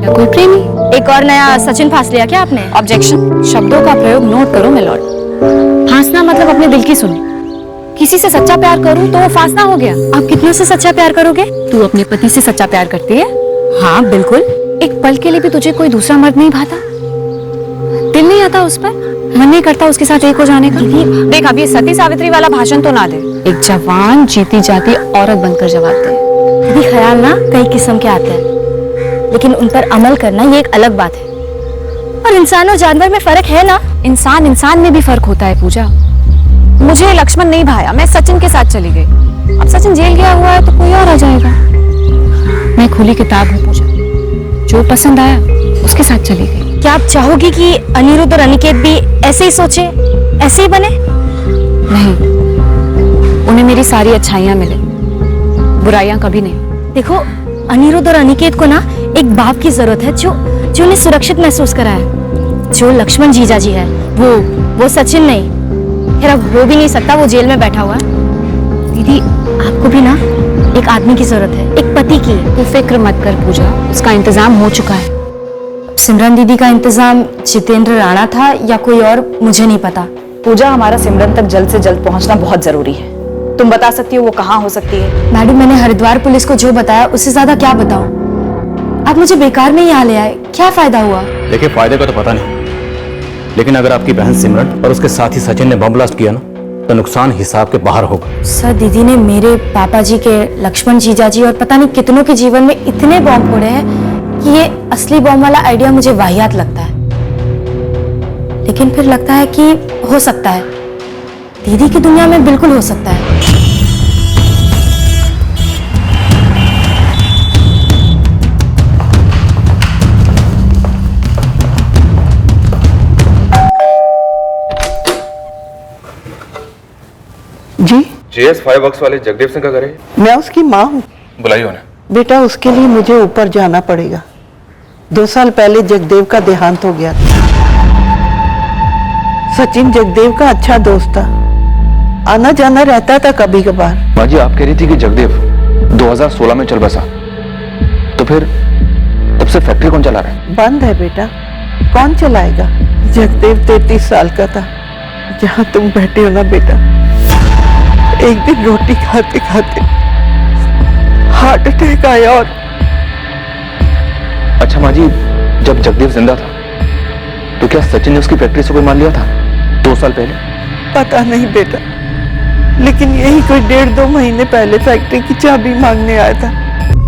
Speaker 1: या कोई प्रेमी।
Speaker 17: एक और नया सचिन फांस लिया क्या आपने?
Speaker 1: ऑब्जेक्शन, शब्दों का प्रयोग नोट करो मिलॉर्ड। फांसना मतलब अपने दिल की सुनो। किसी से सच्चा प्यार करूं तो वो फांसना हो गया।
Speaker 17: आप कितनों से सच्चा प्यार करोगे?
Speaker 1: तू अपने पति से सच्चा प्यार करती है?
Speaker 17: हाँ बिल्कुल।
Speaker 1: एक पल के लिए भी तुझे कोई दूसरा मर्द नहीं भाता? दिल नहीं आता उस पर? मन नहीं करता उसके साथ एक हो जाने का? देख, अब ये सती सावित्री वाला भाषण तो ना दे। एक जवान जीती जाती औरत बनकर जवाब दे।
Speaker 17: दीदी ख्याल ना कई किस्म के आते हैं, लेकिन उन पर अमल करना ये एक अलग बात है। और इंसान और जानवर में फर्क है ना?
Speaker 1: इंसान में भी फर्क होता है पूजा। मुझे लक्ष्मण नहीं भाया, मैं सचिन के साथ चली गई। अब सचिन जेल गया हुआ है तो कोई और आ जाएगा। मैं खुली किताब हूँ पूजा, जो पसंद आया उसके साथ चली गई।
Speaker 17: क्या आप चाहोगी कि अनिरुद्ध और अनिकेत भी ऐसे ही सोचे, ऐसे ही बने?
Speaker 1: नहीं, उन्हें मेरी सारी अच्छाइयां मिले, बुराइयां कभी नहीं।
Speaker 17: देखो, अनिरुद्ध और अनिकेत को ना एक बाप की जरूरत है जो उन्हें सुरक्षित महसूस कराए। जो लक्ष्मण जीजा जी है वो सचिन नहीं। फिर अब हो भी नहीं सकता, वो जेल में बैठा हुआ है। दीदी आपको भी ना एक आदमी की जरूरत है, एक पति की।
Speaker 1: तू फिक्र मत कर पूजा, उसका इंतजाम हो चुका है।
Speaker 17: सिमरन दीदी का इंतजाम जितेंद्र राणा था या कोई और, मुझे नहीं पता।
Speaker 1: पूजा, हमारा सिमरन तक जल्द से जल्द पहुंचना बहुत जरूरी है। तुम बता सकती हो वो कहाँ हो सकती है?
Speaker 17: मैडम, मैंने हरिद्वार पुलिस को जो बताया उससे ज्यादा क्या बताऊं? आप मुझे बेकार में यहाँ ले आए, क्या फायदा हुआ?
Speaker 6: देखिए, फायदे का तो पता नहीं, लेकिन अगर आपकी बहन सिमरन और उसके साथी सचिन ने बम ब्लास्ट किया ना, तो नुकसान हिसाब के बाहर होगा।
Speaker 17: सर दीदी ने मेरे पापा जी के, लक्ष्मण जीजा जी और पता नहीं कितनों के जीवन में इतने बॉम्ब फोड़े हैं कि ये असली बॉम्ब वाला आइडिया मुझे वाहियात लगता है। लेकिन फिर लगता है कि हो सकता है, दीदी की दुनिया में बिल्कुल हो सकता है।
Speaker 20: जी
Speaker 4: GS 5 वर्क्स वाले जगदेव सिंह का घर है?
Speaker 20: मैं उसकी माँ हूँ।
Speaker 4: बुलाइए उन्हें।
Speaker 20: बेटा उसके लिए मुझे ऊपर जाना पड़ेगा। 2 साल पहले जगदेव का देहांत हो गया था। सचिन जगदेव का अच्छा दोस्त था, आना जाना रहता था कभी कभार।
Speaker 4: माँ जी आप कह रही थी कि जगदेव 2016 में चल बसा, तो फिर तब से फैक्ट्री कौन चला रहा है?
Speaker 20: बंद है बेटा, कौन चलाएगा? जगदेव 33 साल का था जहाँ तुम बैठे हो ना बेटा। एक दिन रोटी खाते खाते हार्ट अटैक आया और
Speaker 4: अच्छा माँ जी, जब जगदेव जिंदा था तो क्या सचिन ने उसकी फैक्ट्री से कोई माल लिया था 2 साल पहले?
Speaker 20: पता नहीं बेटा, लेकिन यही कोई 1.5-2 महीने पहले फैक्ट्री की चाबी मांगने आया था।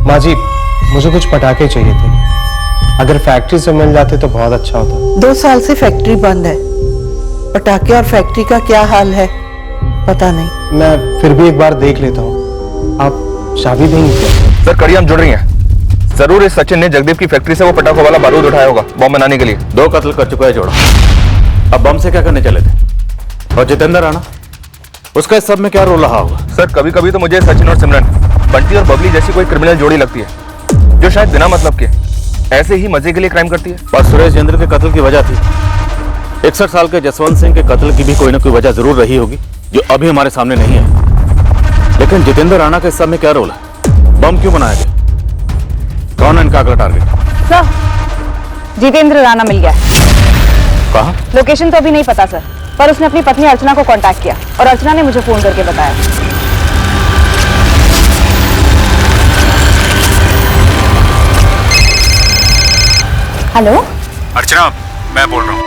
Speaker 10: माँ जी मुझे कुछ पटाखे चाहिए थे, अगर फैक्ट्री से मिल जाते तो बहुत अच्छा होता।
Speaker 20: 2 साल से फैक्ट्री बंद है, पटाखे और फैक्ट्री का क्या हाल है पता नहीं।
Speaker 10: मैं फिर भी एक बार देख लेता हूँ, आप चाबी देंगे क्या?
Speaker 4: सर कड़ी हम जुड़ रही हैं। जरूर इस सचिन ने जगदेव की फैक्ट्री से वो पटाखों वाला बारूद उठाया होगा बम बनाने के लिए।
Speaker 6: 2 कत्ल कर चुका है जोड़ा, अब बम से क्या करने चले थे? और जितेंद्र राणा, उसका इस सब में क्या रोल रहा होगा?
Speaker 4: सर कभी कभी तो मुझे सचिन और सिमरन, बंटी और बबली जैसी कोई क्रिमिनल जोड़ी लगती है जो शायद बिना मतलब के ऐसे ही मजे के लिए क्राइम करती है।
Speaker 6: और सुरेश चंद्र के कत्ल की वजह थी 61 साल के जसवंत सिंह के कत्ल की भी कोई ना कोई वजह जरूर रही होगी जो अभी हमारे सामने नहीं है। लेकिन जितेंद्र राणा के सब में क्या रोल है? बम क्यों बनाया गया? कौन है इनका अगला टारगेट?
Speaker 1: सर जितेंद्र राणा मिल गया।
Speaker 6: कहाँ?
Speaker 1: लोकेशन तो अभी नहीं पता सर, पर उसने अपनी पत्नी अर्चना को कांटेक्ट किया और अर्चना ने मुझे फोन करके बताया।
Speaker 17: हेलो
Speaker 3: अर्चना, मैं बोल रहा हूँ।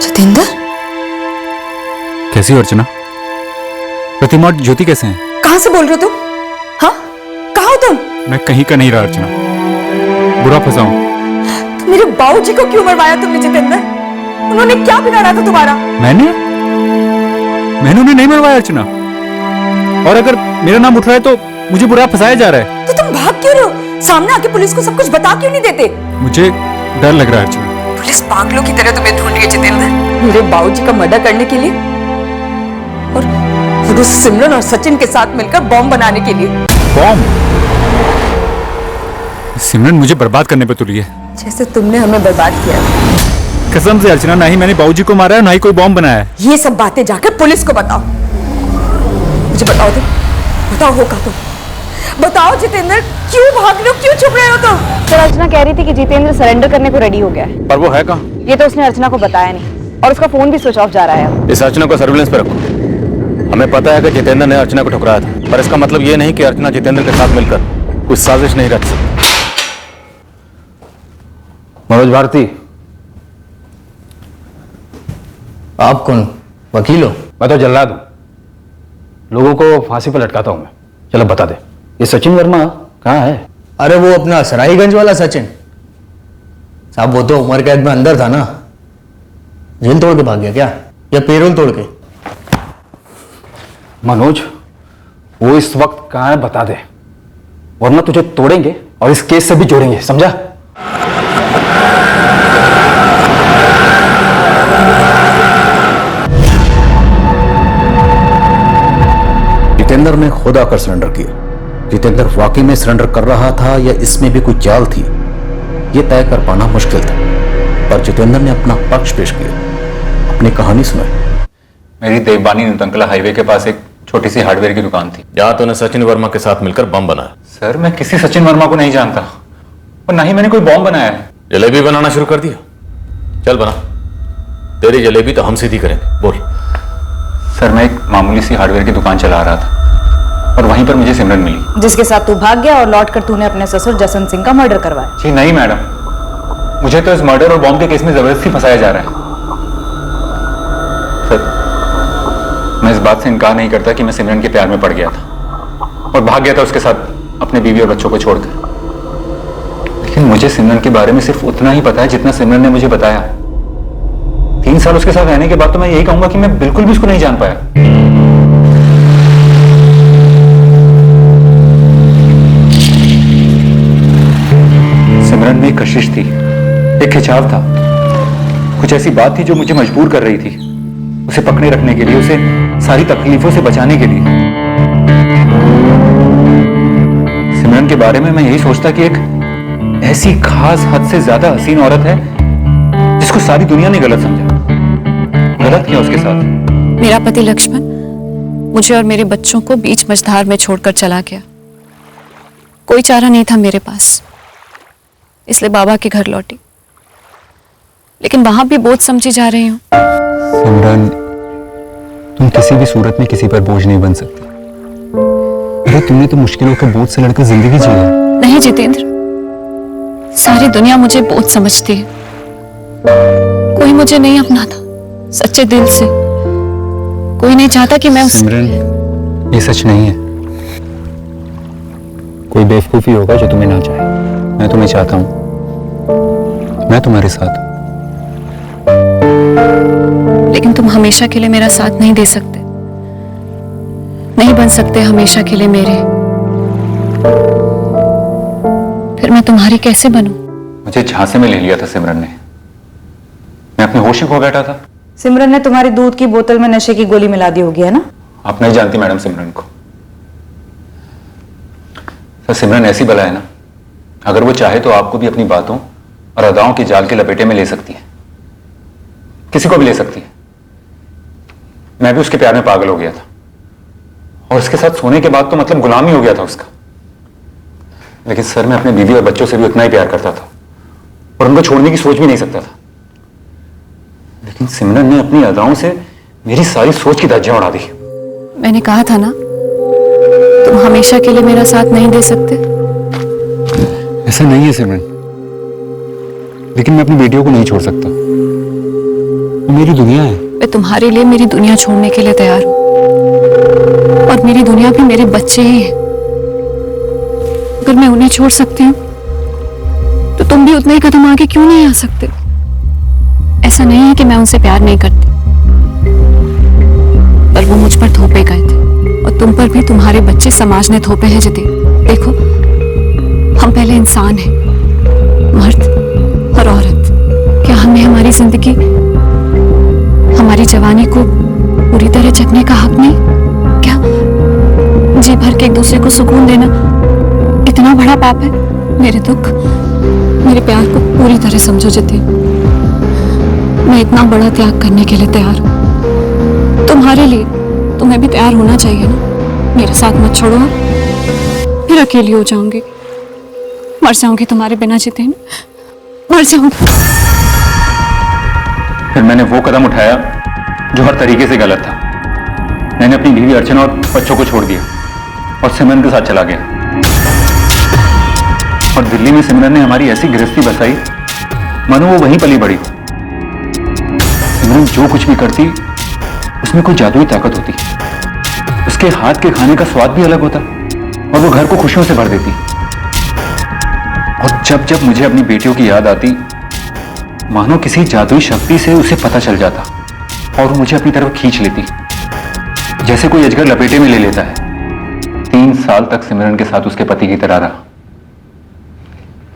Speaker 17: जितेंद्र,
Speaker 3: कैसी हो अर्चना? प्रतिमा और ज्योति कैसे हैं?
Speaker 15: कहां से बोल रहे हो तुम? हाँ, कहाँ हो तुम?
Speaker 3: मैं कहीं का नहीं रहा अर्चना, बुरा फंसा हूँ।
Speaker 15: मेरे बाबूजी को क्यों मरवाया तुमने जितेंद्र? उन्होंने क्या बिगाड़ा था तुम्हारा?
Speaker 3: मैंने उन्हें नहीं मरवाया अर्चना, और अगर मेरा नाम उठ रहा है तो मुझे बुरा फंसाया जा रहा है।
Speaker 15: तो तुम भाग क्यों रहे हो? सामने आके पुलिस को सब कुछ बता क्यों नहीं देते?
Speaker 3: मुझे डर लग रहा है अर्चना।
Speaker 15: पुलिस पागलों की तरह तुम्हें ढूंढ रही है जितेंद्र, मेरे बाबूजी का मर्डर करने के लिए और उस सिमरन और सचिन के साथ मिलकर बॉम्ब बनाने के लिए।
Speaker 3: बॉम्ब? सिमरन मुझे बर्बाद करने पे तुली है।
Speaker 15: जैसे तुमने हमें बर्बाद किया।
Speaker 3: कसम से अर्चना, ना ही मैंने बाबूजी को मारा है, ना ही कोई बॉम्ब बनाया है।
Speaker 15: ये सब बातें जाकर पुलिस को बताओ। मुझे बताओ तुम, बताओ होगा तुम, बताओ जितेंद्र, क्यों भाग रहे हो, क्यों छुप रहे हो तुम?
Speaker 1: सर अर्चना कह रही थी कि जितेंद्र सरेंडर करने को रेडी हो गया है।
Speaker 6: पर वो है कहाँ?
Speaker 1: ये तो उसने अर्चना को बताया नहीं, और उसका फोन भी स्विच ऑफ जा रहा है।
Speaker 6: इस अर्चना को सर्विलेंस पे रखो। हमें पता है कि जितेंद्र ने अर्चना को ठुकराया था, पर इसका मतलब ये नहीं कि अर्चना जितेंद्र के साथ मिलकर कुछ साजिश नहीं रच सकती।
Speaker 8: मनोज भारती,
Speaker 12: आप कौन? वकील हो?
Speaker 8: मैं तो जल्लाद हूं, लोगों को फांसी पर लटकाता हूं मैं। चलो बता दे, ये सचिन वर्मा कहाँ है?
Speaker 12: अरे वो अपना सराईगंज वाला सचिन साहब, वो तो उम्र कैद में अंदर था ना। जेल तोड़ के भाग गया क्या, या पेरोल तोड़ के?
Speaker 8: मनोज, वो इस वक्त कहाँ है बता दे, वरना तुझे तोड़ेंगे और इस केस से भी जोड़ेंगे, समझा?
Speaker 6: जितेंद्र ने खुद आकर सरेंडर किया। जितेंद्र वाकई में सरेंडर कर रहा था या इसमें भी कुछ चाल थी, यह तय कर पाना मुश्किल था। पर जितेंद्र ने अपना पक्ष पेश किया, अपनी कहानी सुनाई।
Speaker 3: मेरी देवबानी नुतंकला हाईवे के पास एक छोटी सी हार्डवेयर की दुकान थी,
Speaker 6: जहां तूने सचिन वर्मा के साथ मिलकर बम बनाया।
Speaker 3: सर मैं किसी सचिन वर्मा को नहीं जानता, और ना ही मैंने कोई बॉम्ब बनाया है।
Speaker 6: जलेबी बनाना शुरू कर दिया? चल बना, तेरी जलेबी तो हम सीधी करेंगे। बोल।
Speaker 3: सर मैं एक मामूली सी हार्डवेयर की दुकान चला रहा था, और वहीं पर मुझे सिमरन मिली,
Speaker 1: जिसके साथ तू भाग गया और लौटकर तूने अपने ससुर जसवंत सिंह का मर्डर करवाया।
Speaker 3: जी नहीं मैडम, मुझे तो इस मर्डर और बॉम्ब के केस में जबरदस्ती फंसाया जा रहा है। सर
Speaker 6: बात से इनकार नहीं करता कि मैं सिमरन के प्यार में पड़ गया था और भाग गया था उसके साथ अपने बीवी और बच्चों को छोड़कर। लेकिन मुझे सिमरन के बारे में सिर्फ उतना ही पता है जितना सिमरन ने मुझे बताया। 3 साल उसके साथ रहने के बाद तो मैं यही कहूंगा कि मैं बिल्कुल भी उसको नहीं जान पाया। सिमरन में एक कशिश थी, एक खिंचाव था, कुछ ऐसी बात थी जो मुझे मजबूर कर रही थी उसे पकड़े रखने के लिए, उसे सारी तकलीफों से बचाने के लिए। सिमरन के बारे में मैं यही सोचता कि एक ऐसी खास हद से ज्यादा हसीन औरत है जिसको सारी दुनिया ने गलत समझा। गलत किया उसके साथ।
Speaker 15: मेरा पति लक्ष्मण मुझे और मेरे बच्चों को बीच मझधार में छोड़कर चला गया। कोई चारा नहीं था मेरे पास, इसलिए बाबा के घर लौटी, लेकिन वहां भी बोझ समझी जा रही हूँ।
Speaker 6: सिमरन, तुम किसी भी सूरत में किसी पर बोझ नहीं बन सकती। अरे तुमने तो मुश्किलों के बोझ से लड़कर जिंदगी जी है।
Speaker 15: नहीं जितेंद्र, सारी दुनिया मुझे बोझ समझती है। कोई मुझे नहीं अपनाता सच्चे दिल से। कोई नहीं चाहता कि मैं
Speaker 6: सिमरन, ये सच नहीं है। कोई बेवकूफी होगा जो तुम्हें ना चाहे। मैं तुम्हें चाहता हूं, मैं तुम्हारे साथ हूं।
Speaker 15: लेकिन तुम हमेशा के लिए मेरा साथ नहीं दे सकते, नहीं बन सकते हमेशा के लिए मेरे। फिर मैं तुम्हारी कैसे बनूं?
Speaker 6: मुझे झांसे में ले लिया था सिमरन ने। मैं अपने होश ही खो बैठा था।
Speaker 1: सिमरन ने तुम्हारी दूध की बोतल में नशे की गोली मिला दी होगी, है ना?
Speaker 6: आप नहीं जानती मैडम सिमरन को। तो सिमरन ऐसी बला है ना, अगर वो चाहे तो आपको भी अपनी बातों और अदाओं के जाल के लपेटे में ले सकती है। किसी को भी ले सकती है। मैं भी उसके प्यार में पागल हो गया था और उसके साथ सोने के बाद तो मतलब गुलाम ही हो गया था उसका। लेकिन सर, मैं अपने बीवी और बच्चों से भी उतना ही प्यार करता था और उनको छोड़ने की सोच भी नहीं सकता था। लेकिन सिमरन ने अपनी अदाओं से मेरी सारी सोच की धज्जियां उड़ा दी।
Speaker 15: मैंने कहा था ना, तुम हमेशा के लिए मेरा साथ नहीं दे सकते।
Speaker 6: ऐसा नहीं है सिमरन, लेकिन मैं अपनी बेटियों को नहीं छोड़ सकता। वो मेरी दुनिया है।
Speaker 15: मैं तुम्हारे लिए मेरी दुनिया छोड़ने के लिए तैयार हूं, और मेरी दुनिया भी मेरे बच्चे ही हैं। अगर मैं उन्हें छोड़ सकती हूँ तो तुम भी उतने ही कदम आगे क्यों नहीं आ सकते? ऐसा नहीं है कि मैं उनसे प्यार नहीं करती, पर वो मुझ पर थोपे गए थे और तुम पर भी तुम्हारे बच्चे समाज ने थोपे हैं। जिते देखो, हम पहले इंसान हैं, मर्द और औरत। क्या हमें हमारी जिंदगी, हमारी जवानी को पूरी तरह जगने का हक नहीं? क्या जी भर के एक दूसरे को सुकून देना इतना बड़ा पाप है? मेरे दुख, मेरे प्यार को पूरी तरह समझो जिते। मैं इतना बड़ा त्याग करने के लिए तैयार हूं तुम्हारे लिए। तुम्हें भी तैयार होना चाहिए ना। मेरे साथ मत छोड़ो, फिर अकेली हो जाऊंगी, मर जाऊंगी तुम्हारे बिना जिते, मर जाऊंगी।
Speaker 6: फिर मैंने वो कदम उठाया जो हर तरीके से गलत था। मैंने अपनी बीवी अर्चना और बच्चों को छोड़ दिया और सिमरन के साथ चला गया। और दिल्ली में सिमरन ने हमारी ऐसी गृहस्थी बसाई मानो वो वहीं पली बड़ी। सिमरन जो कुछ भी करती उसमें कोई जादुई ताकत होती। उसके हाथ के खाने का स्वाद भी अलग होता और वो घर को खुशियों से भर देती। और जब जब मुझे अपनी बेटियों की याद आती, मानो किसी जादुई शक्ति से उसे पता चल जाता और वो मुझे अपनी तरफ खींच लेती, जैसे कोई अजगर लपेटे में ले लेता है। 3 साल तक सिमरन के साथ उसके पति की तरह रहा,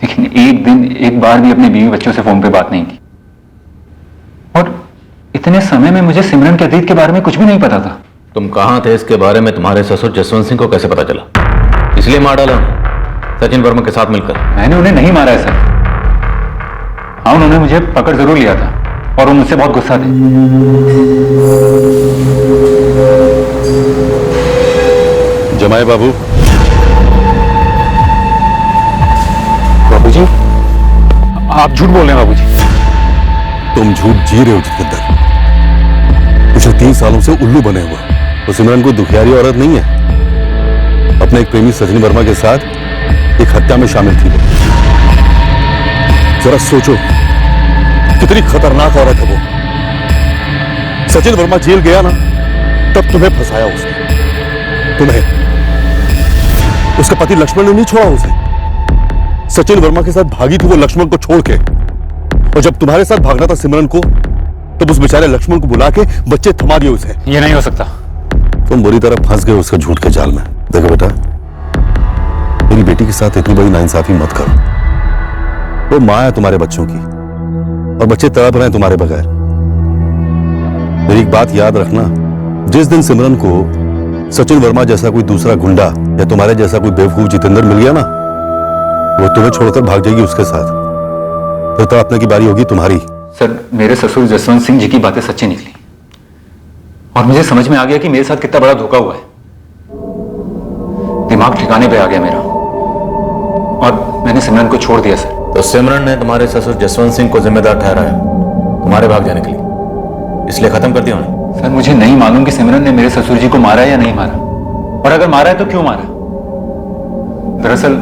Speaker 6: लेकिन एक दिन एक बार भी अपने बीवी बच्चों से फोन पे बात नहीं की। और इतने समय में मुझे सिमरन के अतीत के बारे में कुछ भी नहीं पता था।
Speaker 11: तुम कहां थे इसके बारे में तुम्हारे ससुर जसवंत सिंह को कैसे पता चला? इसलिए मार डाला सचिन वर्मा के साथ मिलकर?
Speaker 6: मैंने उन्हें नहीं मारा है सर। हाँ, उन्होंने मुझे पकड़ जरूर लिया था और वो मुझसे बहुत गुस्सा थे।
Speaker 16: जमाए बाबू।
Speaker 6: बाबूजी, आप झूठ बोल रहे हैं बाबूजी।
Speaker 16: तुम झूठ जी रहे हो जितेंद्र। पिछले 3 सालों से उल्लू बने हुए तो सिमरन कोई दुखियारी औरत नहीं है। अपने एक प्रेमी सचिन वर्मा के साथ एक हत्या में शामिल थी। जरा सोचो कितनी खतरनाक औरत है वो। सचिन वर्मा जेल गया ना तब तुम्हें फंसाया उसने, तुम्हें। उसका पति लक्ष्मण ने नहीं छोड़ा उसे। सचिन वर्मा के साथ भागी थी वो लक्ष्मण को छोड़ के, और जब तुम्हारे साथ भागना था सिमरन को, तब उस बेचारे लक्ष्मण को बुला के बच्चे थमा दिए उसे।
Speaker 3: ये नहीं हो सकता।
Speaker 16: तुम बुरी तरह फंस गए उसके झूठ के जाल में। देखो बेटा, मेरी बेटी के साथ इतनी बड़ी नाइंसाफी मत करो। वो मां है तुम्हारे बच्चों की, और बच्चे तड़प रहे हैं तुम्हारे बगैर। मेरी एक बात याद रखना, जिस दिन सिमरन को सचिन वर्मा जैसा कोई दूसरा गुंडा या तुम्हारे जैसा कोई बेवकूफ जितेंद्र मिल गया ना, वो तुम्हें छोड़कर भाग जाएगी उसके साथ। फिर तो अपने की बारी होगी तुम्हारी।
Speaker 3: सर, मेरे ससुर जसवंत सिंह जी की बातें सच्ची निकली, और मुझे समझ में आ गया कि मेरे साथ कितना बड़ा धोखा हुआ है। दिमाग ठिकाने पे आ गया मेरा, और मैंने सिमरन को छोड़ दिया सर।
Speaker 6: तो सिमरन ने तुम्हारे ससुर जसवंत सिंह को जिम्मेदार ठहराया तुम्हारे भाग जाने के लिए, इसलिए खत्म कर दिया उन्हें।
Speaker 3: सर, मुझे नहीं मालूम कि सिमरन ने मेरे ससुर जी को मारा है या नहीं मारा, और अगर मारा है तो क्यों मारा। दरअसल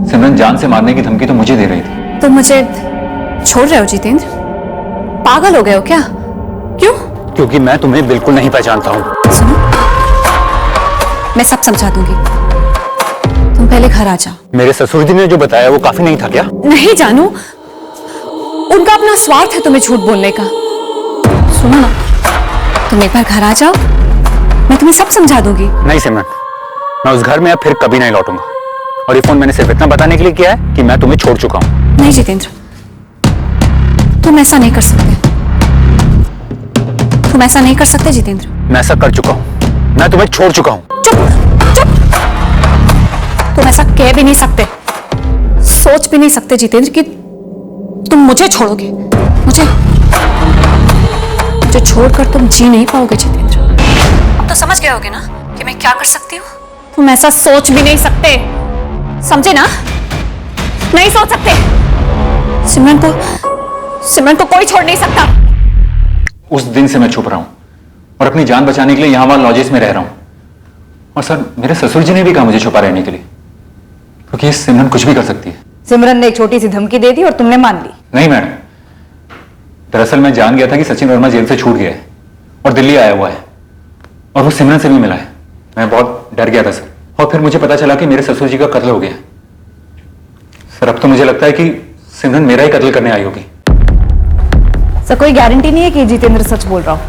Speaker 3: सिमरन जान से मारने की धमकी तो मुझे दे रही थी।
Speaker 15: तुम मुझे छोड़ रहे हो जितेंद्र? पागल हो गए हो क्या? क्यों?
Speaker 3: क्योंकि मैं तुम्हें बिल्कुल नहीं पहचानता हूं।
Speaker 15: सुनो, मैं सब समझा दूंगी, तुम पहले घर आ जाओ।
Speaker 3: मेरे ससुर जी ने जो बताया वो काफी नहीं था क्या?
Speaker 15: नहीं जानू, उनका अपना स्वार्थ है तुम्हें झूठ बोलने का। सुनो ना, तुम एक बार घर आ जाओ, मैं तुम्हें सब समझा दूंगी।
Speaker 3: नहीं सिमरन, मैं उस घर में अब फिर कभी नहीं लौटूंगा, और ये फोन मैंने सिर्फ इतना बताने के लिए किया है कि मैं तुम्हें छोड़ चुका हूं।
Speaker 15: नहीं जितेंद्र, तुम ऐसा नहीं कर सकते। तुम ऐसा नहीं कर सकते जितेंद्र।
Speaker 3: मैं ऐसा कर चुका हूं, मैं तुम्हें छोड़ चुका हूं।
Speaker 15: तुम ऐसा कह भी नहीं सकते, सोच भी नहीं सकते जितेंद्र कि तुम मुझे छोड़ोगे। मुझे छोड़कर तुम जी नहीं पाओगे जितेंद्र। अब तो समझ गए होगे ना कि मैं क्या कर सकती हूँ। तुम ऐसा सोच भी नहीं सकते, समझे ना? नहीं सोच सकते। सिमरन को कोई छोड़ नहीं सकता।
Speaker 3: उस दिन से मैं छुप रहा हूं, और अपनी जान बचाने के लिए यहां वहां लॉजेस में रह रहा हूं। और सर, मेरे ससुर जी ने भी कहा मुझे छुपा रहने के लिए, क्योंकि सिमरन कुछ भी कर सकती है।
Speaker 1: सिमरन ने एक छोटी सी धमकी दे दी और तुमने मान ली?
Speaker 3: नहीं मैडम, दरअसल मैं जान गया था कि सचिन वर्मा जेल से छूट गया है और दिल्ली आया हुआ है, और वो सिमरन से भी मिला है। मैं बहुत डर गया था सर, और फिर मुझे पता चला कि मेरे ससुर जी का कत्ल हो गया। सर, अब तो मुझे लगता है कि सिमरन मेरा ही कत्ल करने आई होगी।
Speaker 1: सर, कोई गारंटी नहीं है कि जितेंद्र सच बोल रहा हो।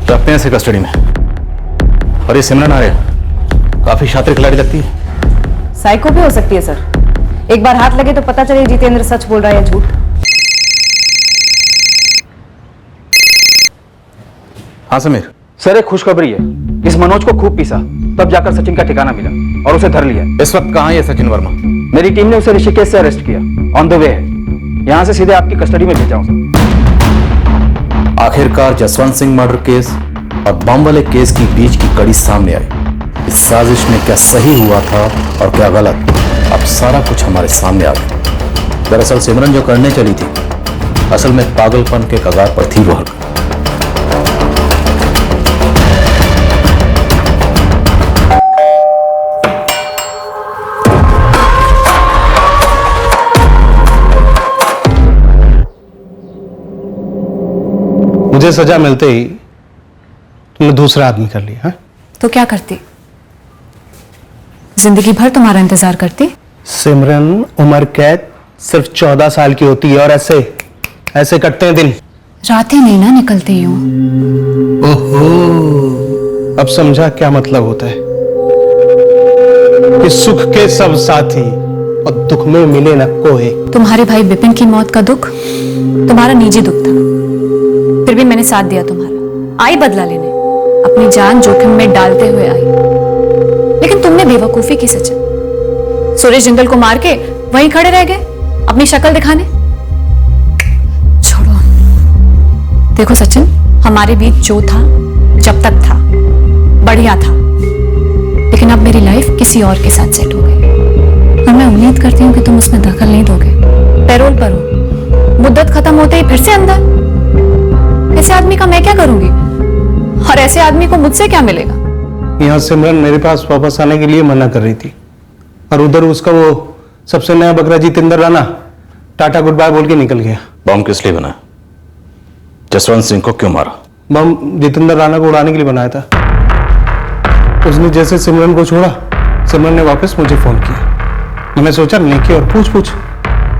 Speaker 6: रखते हैं इसे कस्टडी में। और ये सिमरन आ रहे काफी शातिर खिलाड़ी लगती है।
Speaker 1: साइको भी हो सकती है सर, एक बार हाथ लगे तो पता चले जितेंद्र सच बोल रहा है या झूठ।
Speaker 6: हाँ समीर।
Speaker 3: सर, एक खुशखबरी है। इस मनोज को खूब पीसा, तब जाकर सचिन का ठिकाना मिला और उसे धर लिया।
Speaker 6: इस वक्त कहाँ है सचिन वर्मा?
Speaker 3: मेरी टीम ने उसे ऋषिकेश से अरेस्ट किया, ऑन द वे है। यहां से सीधे आपकी कस्टडी में भेजा हूं सर।
Speaker 6: आखिरकार जसवंत सिंह मर्डर केस और बम वाले केस की बीच की कड़ी सामने आई। इस साजिश में क्या सही हुआ था और क्या गलत, अब सारा कुछ हमारे सामने आ गया। दरअसल सिमरन जो करने चली थी, असल में पागलपन के कगार पर थी वह।
Speaker 5: मुझे सजा मिलते ही तुमने दूसरा आदमी कर लिया है?
Speaker 15: तो क्या करती? जिंदगी भर तुम्हारा इंतजार करती।
Speaker 5: सिमरन, उम्र कैद सिर्फ 14 साल की होती है, और ऐसे कटते हैं दिन।
Speaker 15: रातें नहीं ना निकलती यूं।
Speaker 5: ओहो, अब समझा क्या मतलब होता है कि सुख के सब साथी और दुख में मिले न कोई।
Speaker 15: तुम्हारे भाई विपिन की मौत का दुख तुम्हारा निजी दुख था, फिर भी मैंने साथ दिया तुम्हारा। आई बदला लेने, अपनी जान जोखिम में डालते हुए आई, लेकिन तुमने बेवकूफी की सचिन। सुरेश जिंदल को मार के वहीं खड़े रह गए अपनी शक्ल दिखाने। छोड़ो, देखो सचिन, हमारे बीच जो था जब तक था बढ़िया था, लेकिन अब मेरी लाइफ किसी और के साथ सेट हो गई, और मैं उम्मीद करती हूँ कि तुम उसमें दखल नहीं दोगे। पैरोल पर हो, मुद्दत खत्म होते ही फिर से अंदर। ऐसे आदमी का मैं क्या करूंगी, और ऐसे आदमी को मुझसे क्या मिलेगा?
Speaker 5: यहाँ सिमरन मेरे पास वापस आने के लिए मना कर रही थी, और उधर उसका वो सबसे नया बकरा Jitendra Rana tata good bye बोल के निकल गया।
Speaker 6: बम किस लिए बनाया? जसवंत सिंह को क्यों मारा?
Speaker 5: बम जितेंद्र राणा को उड़ाने के लिए बनाया था। उसने जैसे सिमरन को छोड़ा, सिमरन ने वापस मुझे फोन किया। मैंने सोचा नेकी और पूछ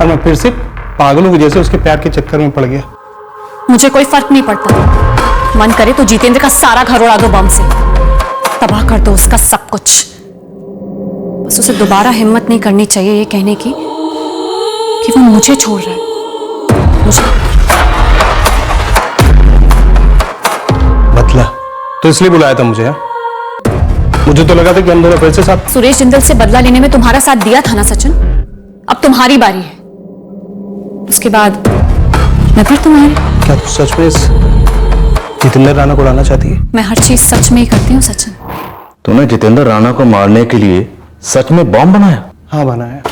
Speaker 5: और मैं फिर से पागलों की जैसे उसके प्यार के चक्कर में पड़ गया।
Speaker 15: मुझे कोई फर्क नहीं पड़ता। मन करे तो जितेंद्र का सारा घर उड़ा दो बम से, तबाह कर दो उसका सब कुछ। बस उसे दोबारा हिम्मत नहीं करनी चाहिए ये कहने की कि वो मुझे छोड़ रहा है। मुझे
Speaker 5: बतला तो इसलिए बुलाया था मुझे? मुझे तो लगा था कि हम दोनों फिर से साथ।
Speaker 15: सुरेश जिंदल से बदला लेने में तुम्हारा साथ दिया था ना सचिन, अब तुम्हारी बारी है। उसके बाद मैं फिर तुम्हारी।
Speaker 5: क्या तू सच में इस जितेंद्र राणा को उड़ाना चाहती है?
Speaker 15: मैं हर चीज सच में ही करती हूँ सचिन।
Speaker 6: तूने जितेंद्र राणा को मारने के लिए सच में बॉम्ब बनाया?
Speaker 5: हाँ बनाया।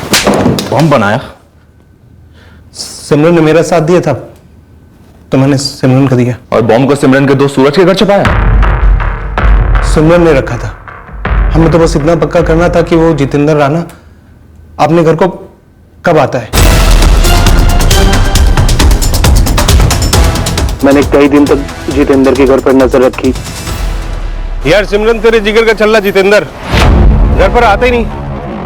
Speaker 6: बॉम्ब बनाया?
Speaker 5: सिमरन ने मेरा साथ दिया था तो मैंने सिमरन को दिया।
Speaker 4: और बॉम्ब को सिमरन के दोस्त सूरज के घर छुपाया?
Speaker 5: सिमरन ने रखा था। हमें तो बस इतना पक्का करना था कि वो जितेंद्र राणा अपने घर को कब आता है। मैंने कई दिन तक जितेंद्र के घर पर नजर रखी। यार सिमरन, तेरे जिगर का चल्ला जितेंद्र घर पर आता ही नहीं।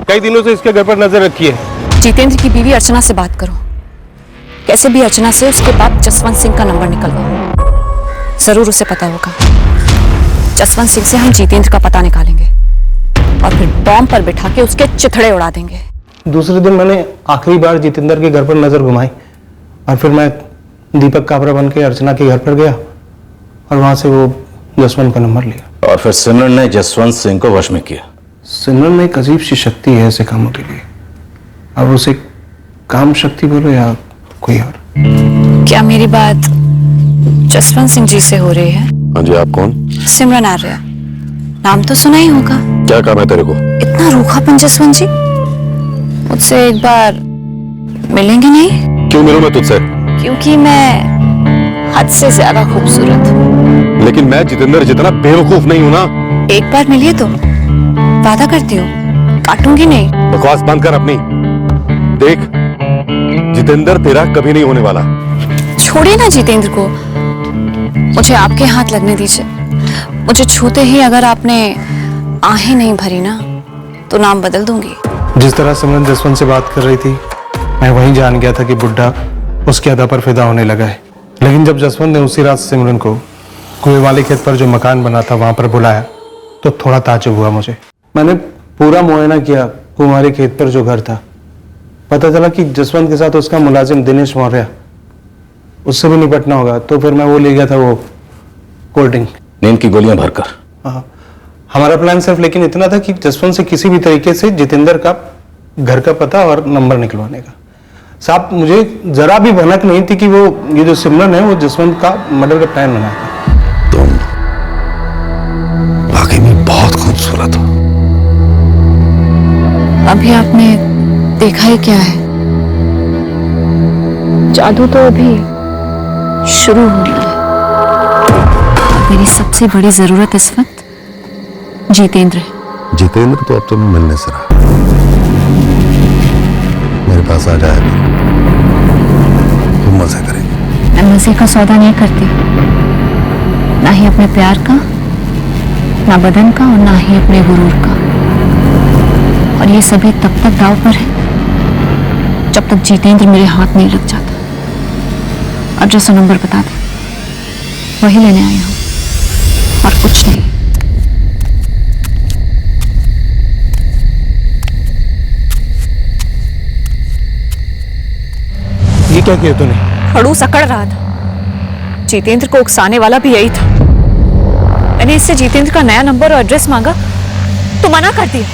Speaker 5: कई दिनों से इसके घर पर नजर रखी है।
Speaker 15: जितेंद्र की बीवी अर्चना से बात करो, कैसे भी अर्चना से उसके बाप जसवंत सिंह का नंबर निकलवाओ। जरूर उसे पता होगा। जसवंत सिंह से हम जितेंद्र का पता निकालेंगे और फिर बॉम्ब पर बिठा के उसके चिथड़े उड़ा देंगे।
Speaker 5: दूसरे दिन मैंने आखिरी बार जितेंद्र के घर पर नजर घुमाई और फिर मैं दीपक काबरा बन के अर्चना के घर पर गया और वहां से वो जसवंत का नंबर लिया।
Speaker 6: और फिर सिमरन ने जसवंत सिंह को वश में किया।
Speaker 5: सिमरन में एक अजीब सी शक्ति है ऐसे कामों के लिए। अब उसे काम शक्ति बोलो या कोई और।
Speaker 15: क्या मेरी बात जसवंत सिंह जी से हो रही है?
Speaker 16: हाँ जी, आप कौन?
Speaker 15: सिमरन आर्या, नाम तो सुना ही होगा।
Speaker 16: क्या काम है तेरे को?
Speaker 15: इतना रूखापन जसवंत जी, मुझसे एक बार मिलेंगे नहीं?
Speaker 16: क्यों मिलूं मैं तुझसे?
Speaker 15: क्योंकि मैं हद से ज्यादा खूबसूरत हूँ।
Speaker 16: लेकिन मैं जितेंद्र जितना बेवकूफ नहीं हूं ना।
Speaker 15: एक बार मिलिए तो वादा करती हूँ, काटूंगी नहीं।
Speaker 16: बकवास बंद कर अपनी। देख, जितेंद्र तेरा कभी नहीं होने वाला।
Speaker 15: छोड़िए ना जितेंद्र को, मुझे आपके हाथ लगने दीजिए। मुझे छूते ही अगर आपने आहें नहीं भरी ना तो नाम बदल दूंगी।
Speaker 5: जिस तरह सिमरन जसवंत से बात कर रही थी, मैं वहीं जान गया था कि बुड्ढा उसके अदा पर फिदा होने लगा है। लेकिन जब जसवंत ने उसी रात सिमरन को कुएं वाले खेत पर जो मकान बना था वहां पर बुलाया तो थोड़ा ताज्जुब हुआ मुझे। मैंने पूरा मुआयना किया कुमारी खेत पर जो घर था। पता चला कि जसवंत के साथ उसका मुलाजिम दिनेश मौर्य, उससे भी निपटना होगा। तो फिर मैं वो ले गया था, वो कोल्ड ड्रिंक,
Speaker 6: नींद की गोलियां भरकर।
Speaker 5: हाँ, हमारा प्लान सिर्फ लेकिन इतना था कि जसवंत से किसी भी तरीके से जितेंद्र का घर का पता और नंबर निकलवाने का। साहब, मुझे जरा भी भनक नहीं थी कि वो ये जो सिमरन है वो जसवंत का मर्डर का प्लान बनाया था।
Speaker 16: तुम वाकई में बहुत खूबसूरत हो।
Speaker 15: अभी आपने देखा ही क्या है, जादू तो अभी शुरू होना है। मेरी सबसे बड़ी जरूरत इस वक्त जितेंद्र है।
Speaker 16: जितेंद्र तो अब तुम्हें मिलने से रहा। मेरे पास आ जाए तुम मजे करेंगे।
Speaker 15: मैं मजे का सौदा नहीं करती, ना ही अपने प्यार का, ना बदन का और ना ही अपने गुरूर का। और ये सभी तब तक दाव पर है जब तक जितेंद्र मेरे हाथ नहीं लग जाता। एड्रेस और नंबर बता दे, वही लेने आई हूं और कुछ नहीं।
Speaker 5: ये क्या किया तूने?
Speaker 15: खड़ूस अकड़ रहा था, जितेंद्र को उकसाने वाला भी यही था। मैंने इससे जितेंद्र का नया नंबर और एड्रेस मांगा तो मना कर दिया,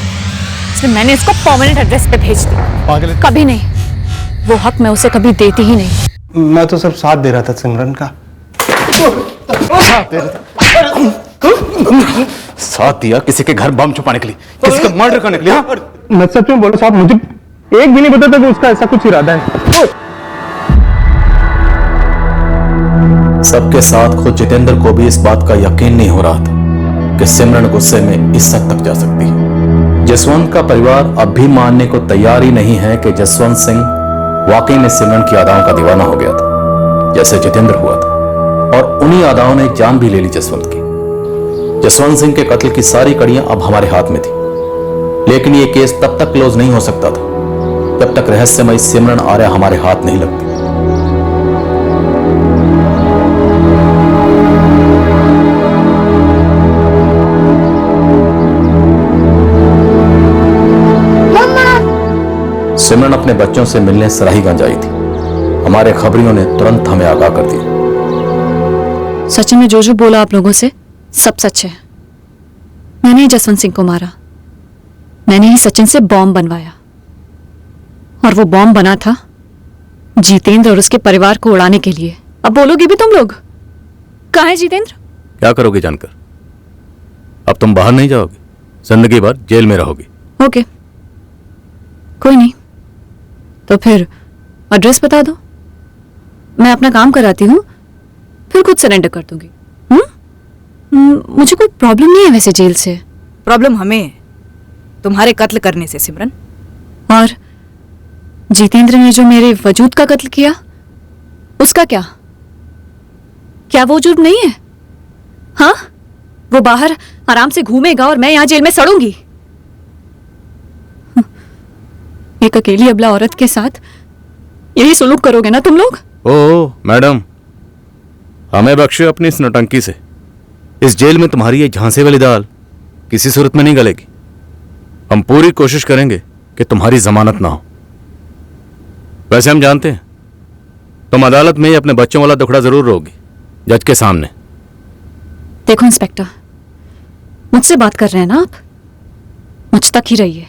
Speaker 15: इसलिए मैंने इसको परमानेंट एड्रेस पे भेज दिया। कभी नहीं, वो हक मैं उसे कभी देती ही नहीं।
Speaker 5: मैं तो सिर्फ साथ दे रहा था सिमरन का।
Speaker 6: साथ दिया किसी के घर बम छुपाने के लिए, किसी का मर्डर करने के लिए? हाँ?
Speaker 5: मैं सच में बोलो साहब, मुझे एक भी नहीं पता था कि उसका ऐसा कुछ इरादा है।
Speaker 6: सबके साथ खुद जितेंद्र को भी इस बात का यकीन नहीं हो रहा था कि सिमरन गुस्से में इस हद तक जा सकती है। जसवंत का परिवार अब भी मानने को तैयार ही नहीं है कि जसवंत सिंह वाकई में सिमरन की अदाओं का दीवाना हो गया था, जैसे जितेंद्र हुआ था, और उन्हीं अदाओं ने जान भी ले ली जसवंत की। जसवंत सिंह के कत्ल की सारी कड़ियां अब हमारे हाथ में थी, लेकिन यह केस तब तक क्लोज नहीं हो सकता था जब तक रहस्यमयी सिमरन आर्या हमारे हाथ नहीं लगती। सिमरन अपने बच्चों से मिलने सराहीगंज आई थी। हमारे खबरियों ने तुरंत हमें आगाह कर दिया।
Speaker 15: सचिन ने जो बोला आप लोगों से सब सच है। मैंने ही जसवंत सिंह को मारा, मैंने ही सचिन से बॉम्ब बनवाया, और वो बॉम्ब बना था जितेंद्र और उसके परिवार को उड़ाने के लिए। अब बोलोगे भी तुम लोग? कहाँ है जितेंद्र?
Speaker 6: क्या करोगे जानकर? अब तुम बाहर नहीं जाओगे, जिंदगी भर जेल में रहोगे।
Speaker 15: ओके, कोई नहीं, तो फिर एड्रेस बता दो, मैं अपना काम कराती हूँ, फिर खुद सरेंडर कर दूंगी। मुझे कोई प्रॉब्लम नहीं है वैसे जेल से।
Speaker 1: प्रॉब्लम हमें है तुम्हारे कत्ल करने से सिमरन।
Speaker 15: और जितेंद्र ने जो मेरे वजूद का कत्ल किया, उसका क्या? क्या वो जुर्म नहीं है? हाँ, वो बाहर आराम से घूमेगा और मैं यहां जेल में सड़ूंगी। एक अकेली अबला औरत के साथ यही सुलूक करोगे ना तुम लोग?
Speaker 6: ओह मैडम, हमें बख्शे अपनी इस नौटंकी से। इस जेल में तुम्हारी ये झांसे वाली दाल किसी सूरत में नहीं गलेगी। हम पूरी कोशिश करेंगे कि तुम्हारी जमानत ना हो। वैसे हम जानते हैं तुम अदालत में ही अपने बच्चों वाला दुखड़ा जरूर रोगी, जज के सामने।
Speaker 15: देखो इंस्पेक्टर, मुझसे बात कर रहे हैं ना आप, मुझ तक ही रहिए,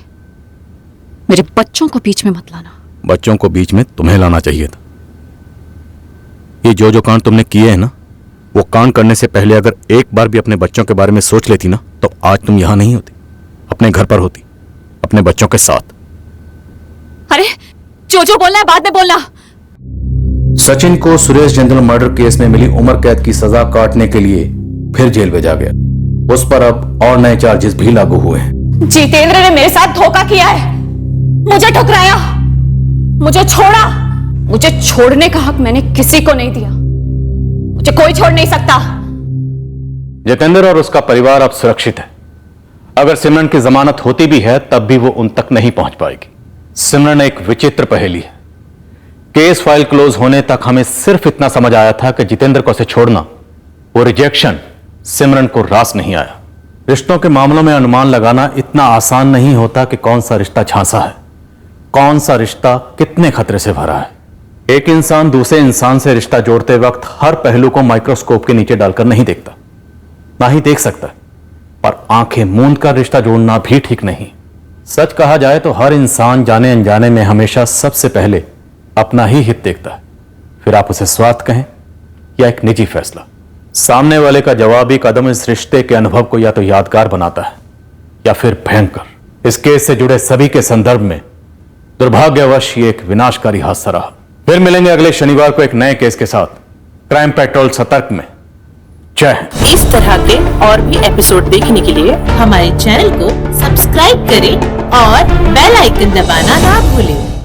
Speaker 15: मेरे बच्चों को बीच में मत लाना।
Speaker 6: बच्चों को बीच में तुम्हें लाना चाहिए था। ये जो कांड तुमने किए हैं ना, वो कांड करने से पहले अगर एक बार भी अपने बच्चों के बारे में सोच लेती ना, तो आज तुम यहां नहीं होती, अपने घर पर होती, अपने बच्चों के साथ।
Speaker 15: अरे जो बोलना है बाद में बोलना।
Speaker 6: सचिन को सुरेश जिंदल मर्डर केस में मिली उम्र कैद की सजा काटने के लिए फिर जेल भेजा गया। उस पर अब और नए चार्जेस भी लागू हुए हैं।
Speaker 15: जितेंद्र ने मेरे साथ धोखा किया है, मुझे ठुकराया, मुझे छोड़ा। मुझे छोड़ने का हक मैंने किसी को नहीं दिया, मुझे कोई छोड़ नहीं सकता।
Speaker 6: जितेंद्र और उसका परिवार अब सुरक्षित है। अगर सिमरन की जमानत होती भी है तब भी वो उन तक नहीं पहुंच पाएगी। सिमरन एक विचित्र पहेली है। केस फाइल क्लोज होने तक हमें सिर्फ इतना समझ आया था कि जितेंद्र को उसे छोड़ना, वो रिजेक्शन, सिमरन को रास नहीं आया। रिश्तों के मामलों में अनुमान लगाना इतना आसान नहीं होता कि कौन सा रिश्ता झांसा है, कौन सा रिश्ता कितने खतरे से भरा है। एक इंसान दूसरे इंसान से रिश्ता जोड़ते वक्त हर पहलू को माइक्रोस्कोप के नीचे डालकर नहीं देखता, ना ही देख सकता, और आंखें मूंद कर रिश्ता जोड़ना भी ठीक नहीं। सच कहा जाए तो हर इंसान जाने अनजाने में हमेशा सबसे पहले अपना ही हित देखता है, फिर आप उसे स्वार्थ कहें या एक निजी फैसला। सामने वाले का जवाबी कदम इस रिश्ते के अनुभव को या तो यादगार बनाता है या फिर भयंकर। इस केस से जुड़े सभी के संदर्भ में दुर्भाग्यवश ये एक विनाशकारी हादसा रहा। फिर मिलेंगे अगले शनिवार को एक नए केस के साथ क्राइम पेट्रोल सतर्क में। जय हिंद।
Speaker 21: इस तरह के और भी एपिसोड देखने के लिए हमारे चैनल को सब्सक्राइब करें और बेल आइकन दबाना ना भूलें।